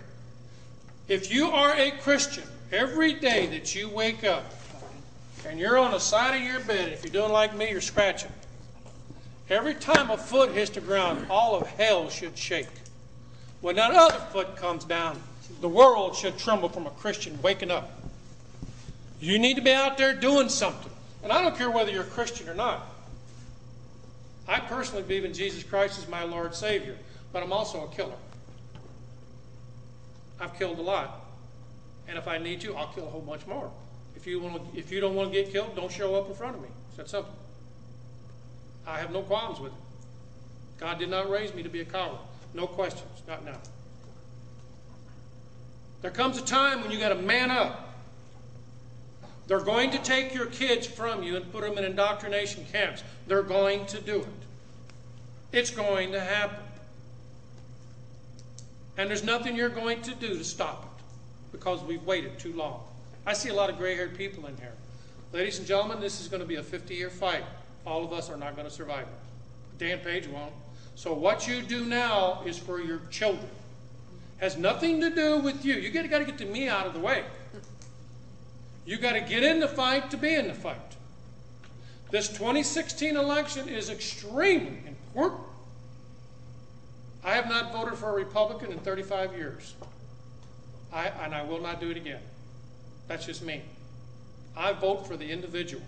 If you are a Christian, every day that you wake up and you're on the side of your bed, if you're doing like me, you're scratching. Every time a foot hits the ground, all of hell should shake. When that other foot comes down, the world should tremble from a Christian waking up. You need to be out there doing something. And I don't care whether you're a Christian or not. I personally believe in Jesus Christ as my Lord Savior, but I'm also a killer. I've killed a lot. And if I need to, I'll kill a whole bunch more. If you don't want to get killed, don't show up in front of me. It's that simple. I have no qualms with it. God did not raise me to be a coward. No questions, not now. There comes a time when you got to man up. They're going to take your kids from you and put them in indoctrination camps. They're going to do it. It's going to happen. And there's nothing you're going to do to stop it because we've waited too long. I see a lot of gray-haired people in here. Ladies and gentlemen, this is going to be a 50-year fight. All of us are not going to survive it. Dan Page won't. So what you do now is for your children. Has nothing to do with you. You got to get the me out of the way. You got to get in the fight to be in the fight. This 2016 election is extremely important. I have not voted for a Republican in 35 years. And I will not do it again. That's just me. I vote for the individual.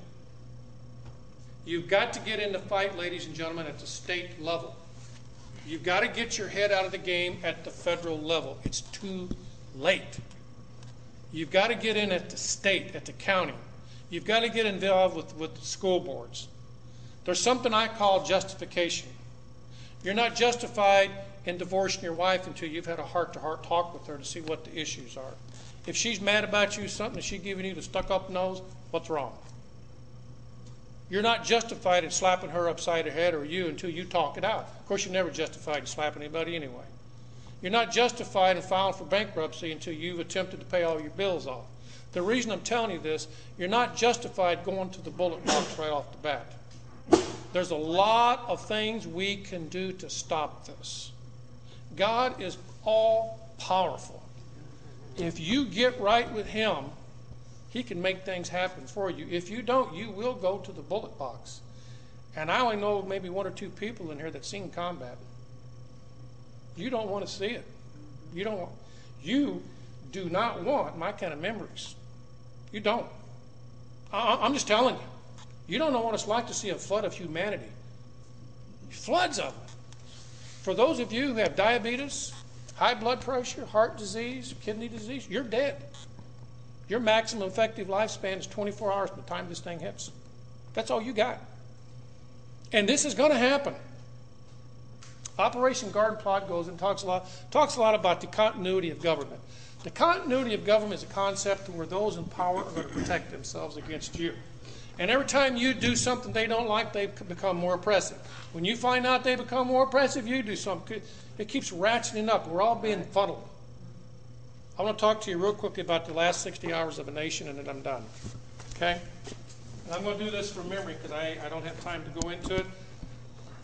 You've got to get in the fight, ladies and gentlemen, at the state level. You've got to get your head out of the game at the federal level. It's too late. You've got to get in at the state, at the county. You've got to get involved with the school boards. There's something I call justification. You're not justified in divorcing your wife until you've had a heart-to-heart talk with her to see what the issues are. If she's mad about you, something, is she giving you the stuck-up nose? What's wrong? You're not justified in slapping her upside the head or you until you talk it out. Of course, you're never justified in slapping anybody anyway. You're not justified in filing for bankruptcy until you've attempted to pay all your bills off. The reason I'm telling you this, you're not justified going to the bullet box right off the bat. There's a lot of things we can do to stop this. God is all powerful. If you get right with Him, He can make things happen for you. If you don't, you will go to the bullet box. And I only know maybe one or two people in here that's seen combat. You don't want to see it. You do not want my kind of memories. You don't. I'm just telling you. You don't know what it's like to see a flood of humanity. Floods of it. For those of you who have diabetes, high blood pressure, heart disease, kidney disease, you're dead. Your maximum effective lifespan is 24 hours by the time this thing hits. That's all you got. And this is going to happen. Operation Garden Plot goes and talks a lot about the continuity of government. The continuity of government is a concept where those in power are going to protect themselves against you. And every time you do something they don't like, they become more oppressive. When you find out they become more oppressive, you do something. It keeps ratcheting up. We're all being funneled. I want to talk to you real quickly about the last 60 hours of a nation, and then I'm done. Okay? And I'm going to do this from memory because I don't have time to go into it.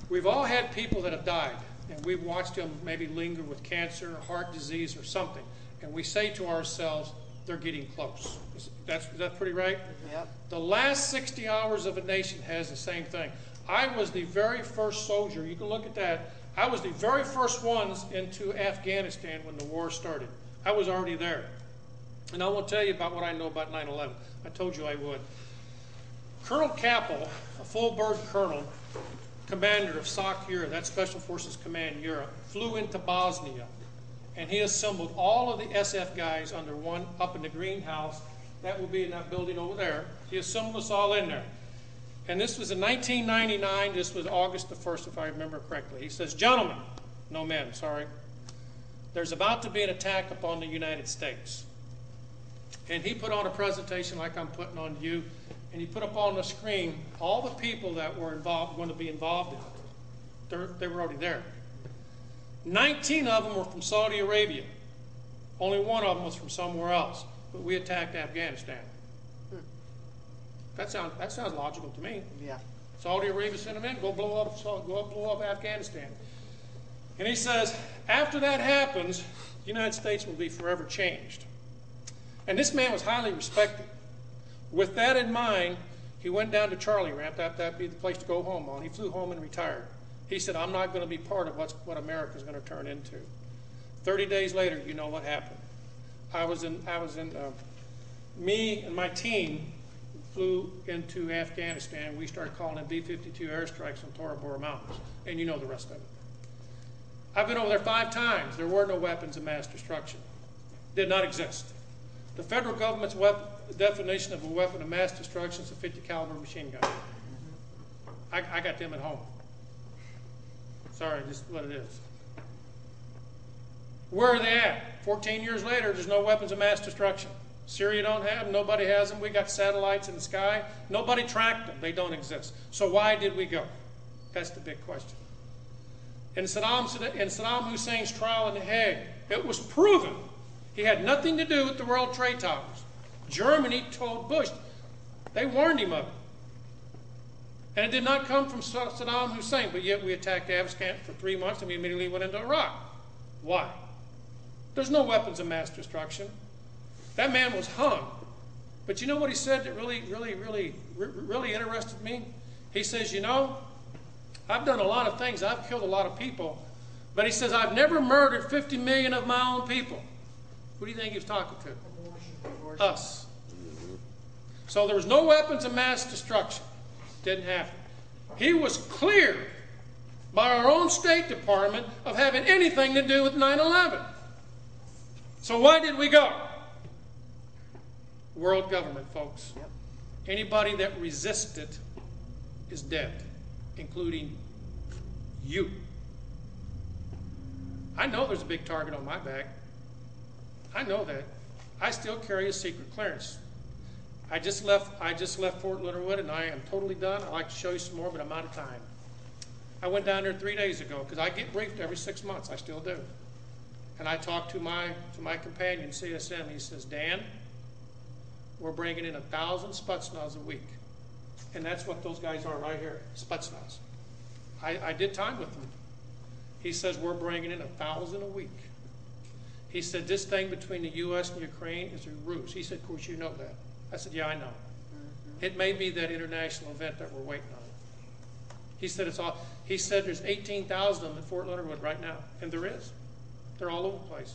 We've all had people that have died, and we've watched them maybe linger with cancer or heart disease or something. And we say to ourselves, they're getting close. Is that pretty right? Yep. The last 60 hours of a nation has the same thing. I was the very first soldier. You can look at that. I was the very first ones into Afghanistan when the war started. I was already there. And I will tell you about what I know about 9/11. I told you I would. Colonel Capel, a full-bird colonel, commander of SOC Europe, that's Special Forces Command Europe, flew into Bosnia. And he assembled all of the SF guys under one up in the greenhouse. That will be in that building over there. He assembled us all in there. And this was in 1999. This was August the 1st, if I remember correctly. He says, "Gentlemen," no men, sorry, "there's about to be an attack upon the United States." And he put on a presentation like I'm putting on you. And he put up on the screen all the people that were going to be involved in it. They were already there. 19 of them were from Saudi Arabia. Only one of them was from somewhere else. But we attacked Afghanistan. That sounds logical to me. Yeah. Saudi Arabia sent them in, go blow up Afghanistan. And he says, after that happens, the United States will be forever changed. And this man was highly respected. With that in mind, he went down to Charlie Ramp. That'd be the place to go home on. He flew home and retired. He said, "I'm not going to be part of what America's going to turn into." 30 days later, you know what happened. Me and my team flew into Afghanistan. We started calling in B-52 airstrikes on Tora Bora Mountains. And you know the rest of it. I've been over there 5 times. There were no weapons of mass destruction. Did not exist. The federal government's definition of a weapon of mass destruction is a 50 caliber machine gun. I got them at home. Sorry, just what it is. Where are they at? 14 years later, there's no weapons of mass destruction. Syria don't have them. Nobody has them. We got satellites in the sky. Nobody tracked them. They don't exist. So why did we go? That's the big question. In Saddam Hussein's trial in The Hague, it was proven he had nothing to do with the World Trade Towers. Germany told Bush. They warned him of it. And it did not come from Saddam Hussein, but yet we attacked Afghanistan for 3 months and we immediately went into Iraq. Why? There's no weapons of mass destruction. That man was hung. But you know what he said that really interested me? He says, you know, I've done a lot of things. I've killed a lot of people. But he says, I've never murdered 50 million of my own people. Who do you think he was talking to? Us. So there was no weapons of mass destruction. Didn't happen. He was cleared by our own State Department of having anything to do with 9/11. So why did we go? World government, folks. Yep. Anybody that resisted is dead, including you. I know there's a big target on my back. I know that. I still carry a secret clearance. I just left Fort Leonard and I am totally done. I'd like to show you some more, but I'm out of time. I went down there 3 days ago because I get briefed every 6 months. I still do. And I talked to my companion, CSM. He says, Dan, we're bringing in 1,000 Spetsnaz a week. And that's what those guys are right here, Spetsnaz. I did time with them. He says we're bringing in 1,000 a week. He said this thing between the U.S. and Ukraine is a ruse. He said, of course you know that. I said, yeah, I know. It may be that international event that we're waiting on. He said it's all. He said there's 18,000 of them at Fort Leonard Wood right now, and there is. They're all over the place.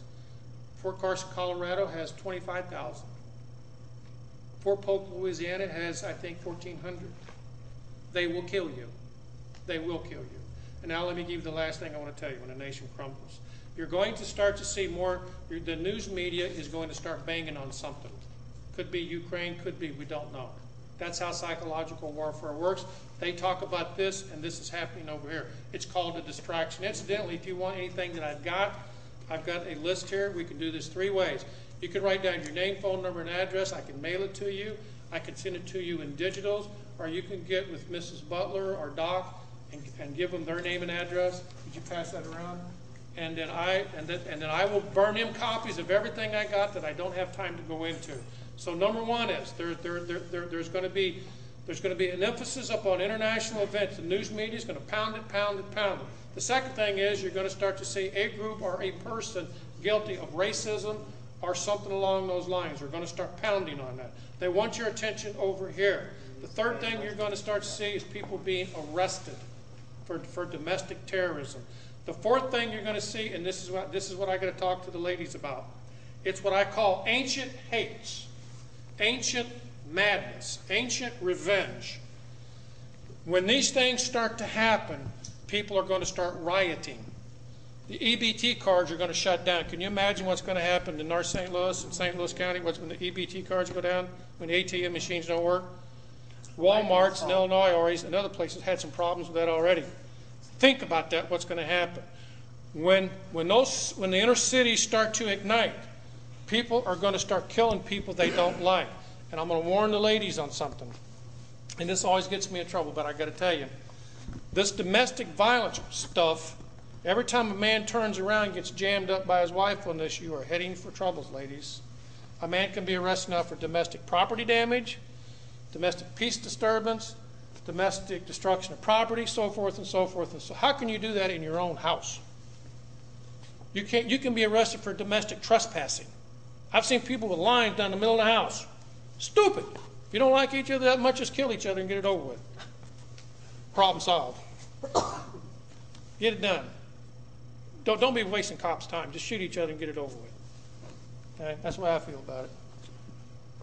Fort Carson, Colorado has 25,000. Fort Polk, Louisiana has, I think, 1,400. They will kill you. They will kill you. And now let me give you the last thing I want to tell you when the nation crumbles. You're going to start to see more, the news media is going to start banging on something. Could be Ukraine, could be, we don't know. That's how psychological warfare works. They talk about this, and this is happening over here. It's called a distraction. Incidentally, if you want anything that I've got a list here. We can do this 3 ways. You can write down your name, phone number, and address. I can mail it to you. I can send it to you in digitals, or you can get with Mrs. Butler or Doc and give them their name and address. Would you pass that around? And then I will burn them copies of everything I got that I don't have time to go into. So number one is there's going to be an emphasis upon international events. The news media is going to pound it, pound it, pound it. The second thing is you're going to start to see a group or a person guilty of racism or something along those lines. They're going to start pounding on that. They want your attention over here. The third thing you're going to start to see is people being arrested for domestic terrorism. The fourth thing you're going to see, and this is what I got to talk to the ladies about. It's what I call ancient hates, ancient madness, ancient revenge. When these things start to happen, people are going to start rioting. The EBT cards are going to shut down. Can you imagine what's going to happen in North St. Louis and St. Louis County? What's when the EBT cards go down? When the ATM machines don't work? Walmarts in Illinois and other places had some problems with that already. Think about that, what's going to happen. When the inner cities start to ignite, people are going to start killing people they don't like. And I'm going to warn the ladies on something. And this always gets me in trouble, but I got to tell you. This domestic violence stuff, every time a man turns around and gets jammed up by his wife on this, you are heading for troubles, ladies. A man can be arrested now for domestic property damage, domestic peace disturbance, domestic destruction of property, so forth and so forth. And so how can you do that in your own house? You can be arrested for domestic trespassing. I've seen people with lines down the middle of the house. Stupid. If you don't like each other that much, just kill each other and get it over with. Problem solved. Get it done. Don't be wasting cops' time. Just shoot each other and get it over with. Okay? That's the way I feel about it.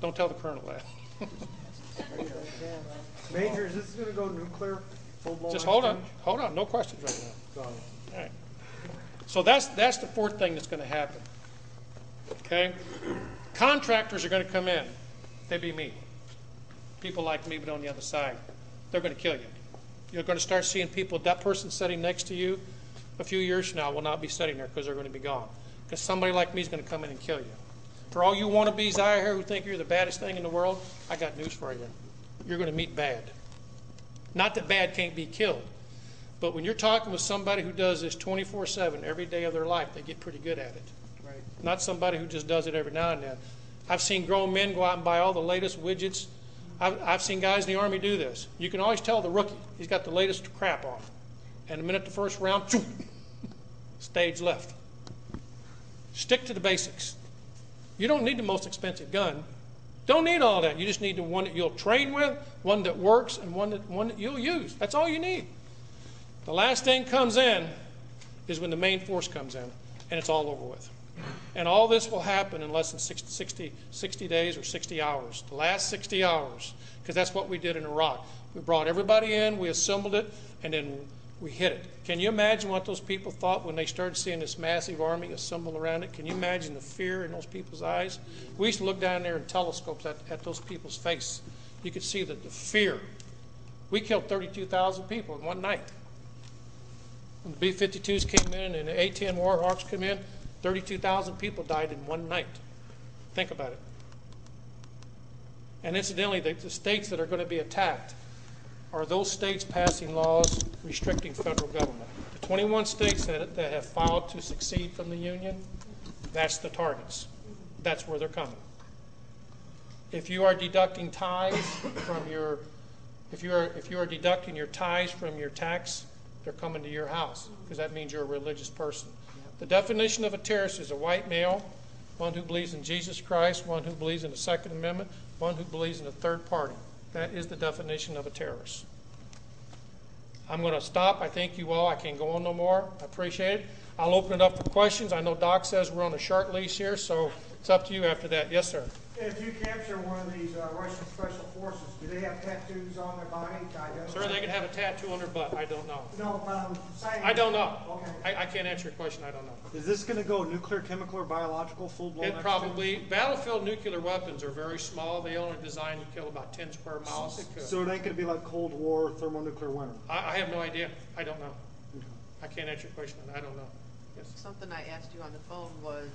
Don't tell the colonel that. Major, is this going to go nuclear? Just hold on. Hold on. No questions right now. All right. So that's the fourth thing that's going to happen. Okay? Contractors are going to come in. They'd be me. People like me, but on the other side. They're going to kill you. You're going to start seeing people, that person sitting next to you a few years from now will not be sitting there because they're going to be gone. Because somebody like me is going to come in and kill you. For all you wannabes out here who think you're the baddest thing in the world, I got news for you. You're going to meet bad. Not that bad can't be killed. But when you're talking with somebody who does this 24/7 every day of their life, they get pretty good at it. Right. Not somebody who just does it every now and then. I've seen grown men go out and buy all the latest widgets. I've seen guys in the Army do this. You can always tell the rookie. He's got the latest crap on. And the minute the first round, stage left. Stick to the basics. You don't need the most expensive gun. Don't need all that. You just need the one that you'll train with, one that works, and one that you'll use. That's all you need. The last thing comes in is when the main force comes in, and it's all over with. And all this will happen in less than 60 days or 60 hours. The last 60 hours, because that's what we did in Iraq. We brought everybody in, we assembled it, and then we hit it. Can you imagine what those people thought when they started seeing this massive army assembled around it? Can you imagine the fear in those people's eyes? We used to look down there in telescopes at those people's face. You could see the fear. We killed 32,000 people in one night. When the B-52s came in and the A-10 Warhawks came in, 32,000 people died in one night. Think about it. And incidentally, the states that are going to be attacked are those states passing laws restricting federal government. The 21 states that have filed to secede from the Union, that's the targets. That's where they're coming. If you are deducting tithes from your, if you are deducting your tithes from your tax, they're coming to your house, because that means you're a religious person. The definition of a terrorist is a white male, one who believes in Jesus Christ, one who believes in the Second Amendment, one who believes in a third party. That is the definition of a terrorist. I'm going to stop. I thank you all. I can't go on no more. I appreciate it. I'll open it up for questions. I know Doc says we're on a short leash here, so it's up to you after that. Yes, sir. If you capture one of these Russian special forces, do they have tattoos on their body? Sir, they can have a tattoo on their butt. I don't know. No, but I'm saying. I don't know. Okay. I can't answer your question. I don't know. Is this going to go nuclear, chemical, or biological, full-blown? It probably, battlefield nuclear weapons are very small. They only designed to kill about 10 square miles. It could. So it ain't going to be like Cold War, thermonuclear winter? I have no idea. I don't know. I can't answer your question. I don't know. Yes. Something I asked you on the phone was,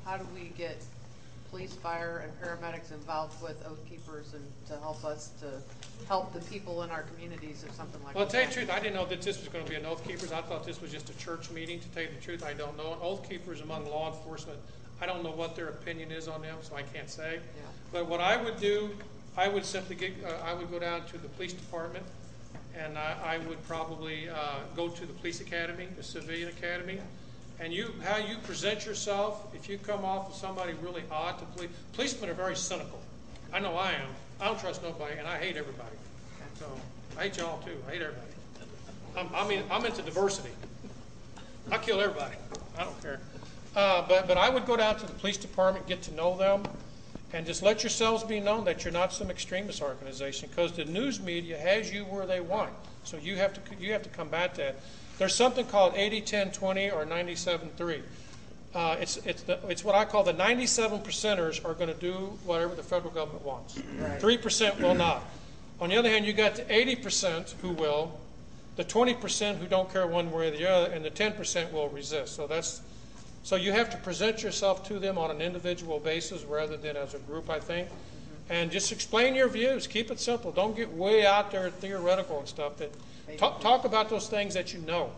how do we get police, fire, and paramedics involved with Oath Keepers and to help us to help the people in our communities if something like that? Well, to tell you the truth, I didn't know that this was going to be an Oath Keepers. I thought this was just a church meeting. To tell you the truth, I don't know. Oath Keepers among law enforcement, I don't know what their opinion is on them, so I can't say. Yeah. But what I would do, I would simply I would go down to the police department, and I would probably go to the police academy, the civilian academy, and how you present yourself. If you come off as somebody really odd to policemen are very cynical. I know I am. I don't trust nobody, and I hate everybody. So I hate y'all too. I hate everybody. I'm into diversity. I kill everybody. I don't care. But I would go down to the police department, get to know them, and just let yourselves be known that you're not some extremist organization, because the news media has you where they want. So you have to combat that. There's something called 80-10-20 or 97-3. It's what I call the 97%ers are going to do whatever the federal government wants. Right. 3% will not. On the other hand, you got the 80% who will, the 20% who don't care one way or the other, and the 10% will resist. So you have to present yourself to them on an individual basis rather than as a group, I think. And just explain your views. Keep it simple. Don't get way out there theoretical and stuff. Talk about those things that you know,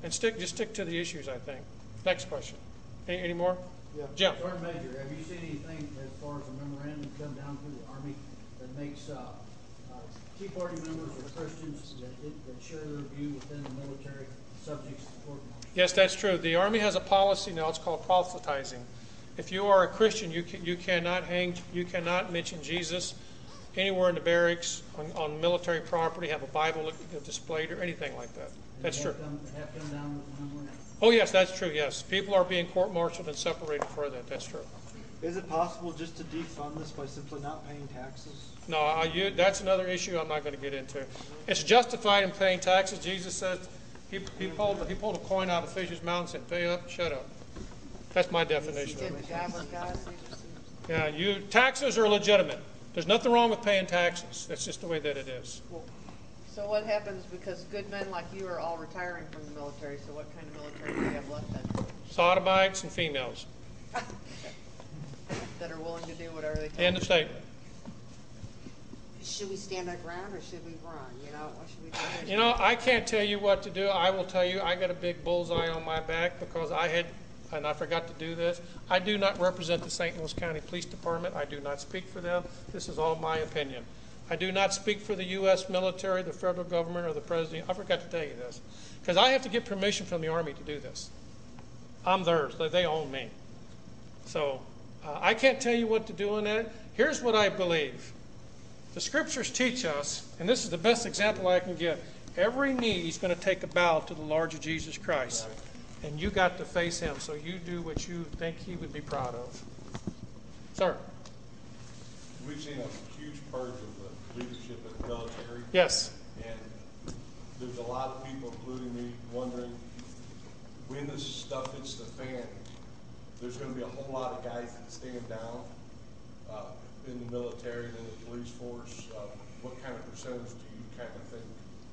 and just stick to the issues, I think. Next question. Any more? Yeah. Jim. Sergeant Major, have you seen anything as far as a memorandum come down through the Army that makes Tea Party members or Christians that share their view within the military subjects to court martial? Yes, that's true. The Army has a policy now. It's called proselytizing. If you are a Christian, you cannot mention Jesus anywhere in the barracks, on military property, have a Bible displayed, or anything like that. That's true. Have come down with the memorandum? Oh, yes, that's true, yes. People are being court-martialed and separated for that. That's true. Is it possible just to defund this by simply not paying taxes? No, that's another issue I'm not going to get into. It's justified in paying taxes. Jesus said he pulled a coin out of the fish's mouth and said, "Pay up, shut up." That's my definition of it. Yeah, taxes are legitimate. There's nothing wrong with paying taxes. That's just the way that it is. So what happens, because good men like you are all retiring from the military, so what kind of military do you have left then? Sodomites and females. That are willing to do whatever they tell End of statement. Should we stand our ground or should we run? What should we do? I can't tell you what to do. I will tell you I got a big bullseye on my back because I forgot to do this. I do not represent the St. Louis County Police Department. I do not speak for them. This is all my opinion. I do not speak for the U.S. military, the federal government, or the president. I forgot to tell you this because I have to get permission from the Army to do this. I'm theirs. They own me. So I can't tell you what to do in that. Here's what I believe. The scriptures teach us, and this is the best example I can give, every knee is going to take a bow to the Lord Jesus Christ. And you got to face him, so you do what you think he would be proud of. Sir? We've seen a huge purge of the leadership of the military. Yes. And there's a lot of people, including me, wondering when this stuff hits the fan, there's going to be a whole lot of guys that stand down in the military and in the police force. What kind of percentage do you kind of think?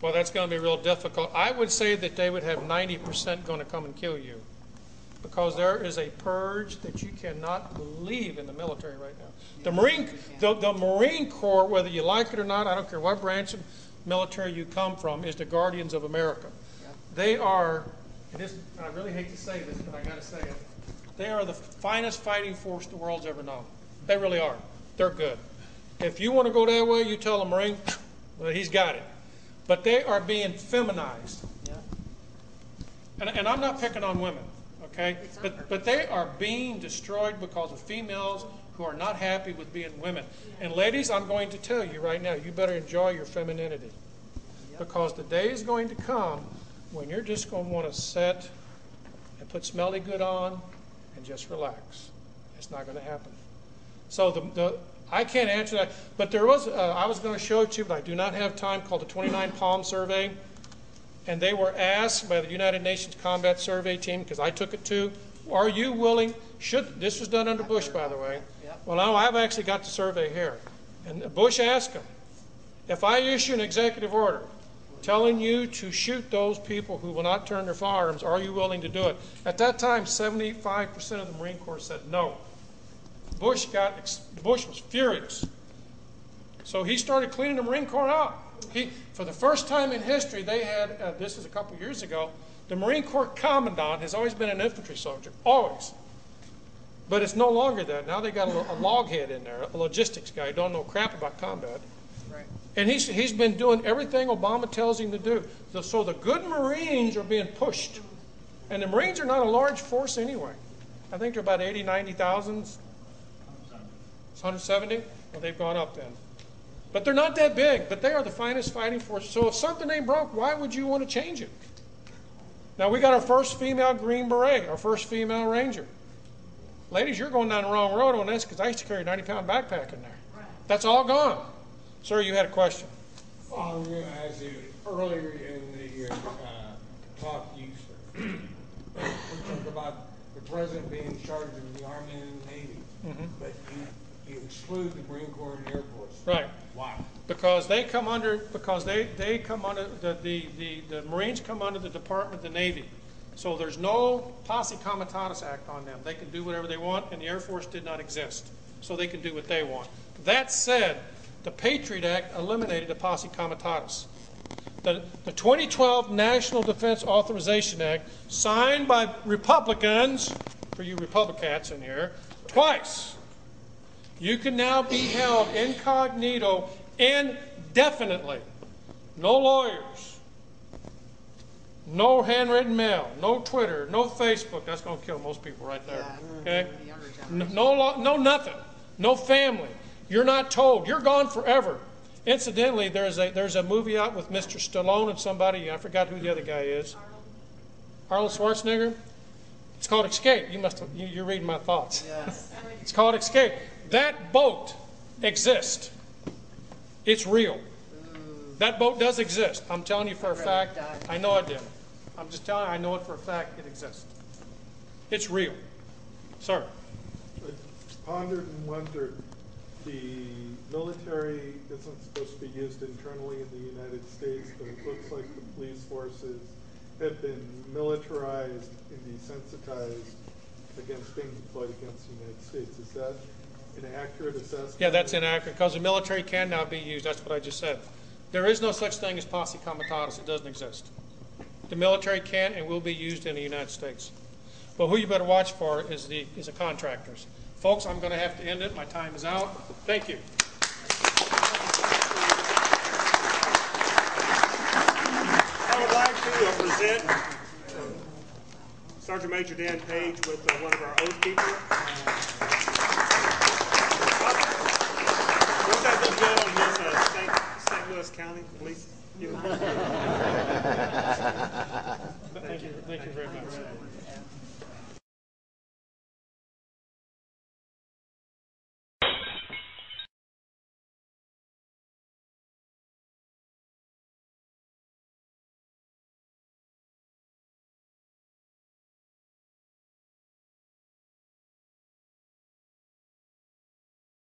Well, that's going to be real difficult. I would say that they would have 90% going to come and kill you because there is a purge that you cannot believe in the military right now. The Marine Corps, whether you like it or not, I don't care what branch of military you come from, is the guardians of America. They are, I really hate to say this, but I got to say it, they are the finest fighting force the world's ever known. They really are. They're good. If you want to go that way, you tell a Marine, well, he's got it. But they are being feminized. And I'm not picking on women, okay? But they are being destroyed because of females who are not happy with being women. And ladies, I'm going to tell you right now, you better enjoy your femininity. Because the day is going to come when you're just going to want to sit and put smelly good on and just relax. It's not going to happen. So I can't answer that. But there was, I was going to show it to you, but I do not have time, called the 29 Palm Survey. And they were asked by the United Nations Combat Survey Team, because I took it too, are you willing, this was done under Bush, by the way. Well, now I've actually got the survey here. And Bush asked them, if I issue an executive order telling you to shoot those people who will not turn their firearms, are you willing to do it? At that time, 75% of the Marine Corps said no. Bush was furious. So he started cleaning the Marine Corps out. For the first time in history, they had, this is a couple years ago, the Marine Corps Commandant has always been an infantry soldier, always. But it's no longer that. Now they got a loghead in there, a logistics guy who don't know crap about combat. Right. And he's been doing everything Obama tells him to do. So the good Marines are being pushed. And the Marines are not a large force anyway. I think they're about 80, 90,000. 170? Well, they've gone up then. But they're not that big, but they are the finest fighting force. So if something ain't broke, why would you want to change it? Now, we got our first female Green Beret, our first female Ranger. Ladies, you're going down the wrong road on this, because I used to carry a 90-pound backpack in there. That's all gone. Sir, you had a question. As earlier in the talk, you talked about the president being in charge of the Army and the Navy, but you exclude the Marine Corps and Air Force. Right. Why? Because they come under, they come under, the Marines come under the Department of the Navy. So there's no Posse Comitatus Act on them. They can do whatever they want, and the Air Force did not exist. So they can do what they want. That said, the Patriot Act eliminated the Posse Comitatus. The 2012 National Defense Authorization Act, signed by Republicans, for you Republicats in here, twice. You can now be held incognito indefinitely. No lawyers, no handwritten mail, no Twitter, no Facebook. That's going to kill most people right there. Okay? No nothing. No family. You're not told. You're gone forever. Incidentally, there's a movie out with Mr. Stallone and somebody. I forgot who the other guy is. Arnold Schwarzenegger. It's called Escape. You're reading my thoughts. Yes. It's called Escape. That boat exists. It's real. That boat does exist. I'm telling you for a fact. I know it did. I'm just telling you, I know it for a fact. It exists. It's real. Sir. I pondered and wondered, the military isn't supposed to be used internally in the United States, but it looks like the police forces have been militarized and desensitized against being deployed against the United States. Is that an accurate assessment? Yeah, that's inaccurate, because the military can now be used. That's what I just said. There is no such thing as Posse Comitatus. It doesn't exist. The military can and will be used in the United States. But who you better watch for is the contractors. Folks, I'm going to have to end it. My time is out. Thank you. I would like to present Sergeant Major Dan Page with one of our oath keepers. What's that big deal on his St. Louis County Police? Thank you very much.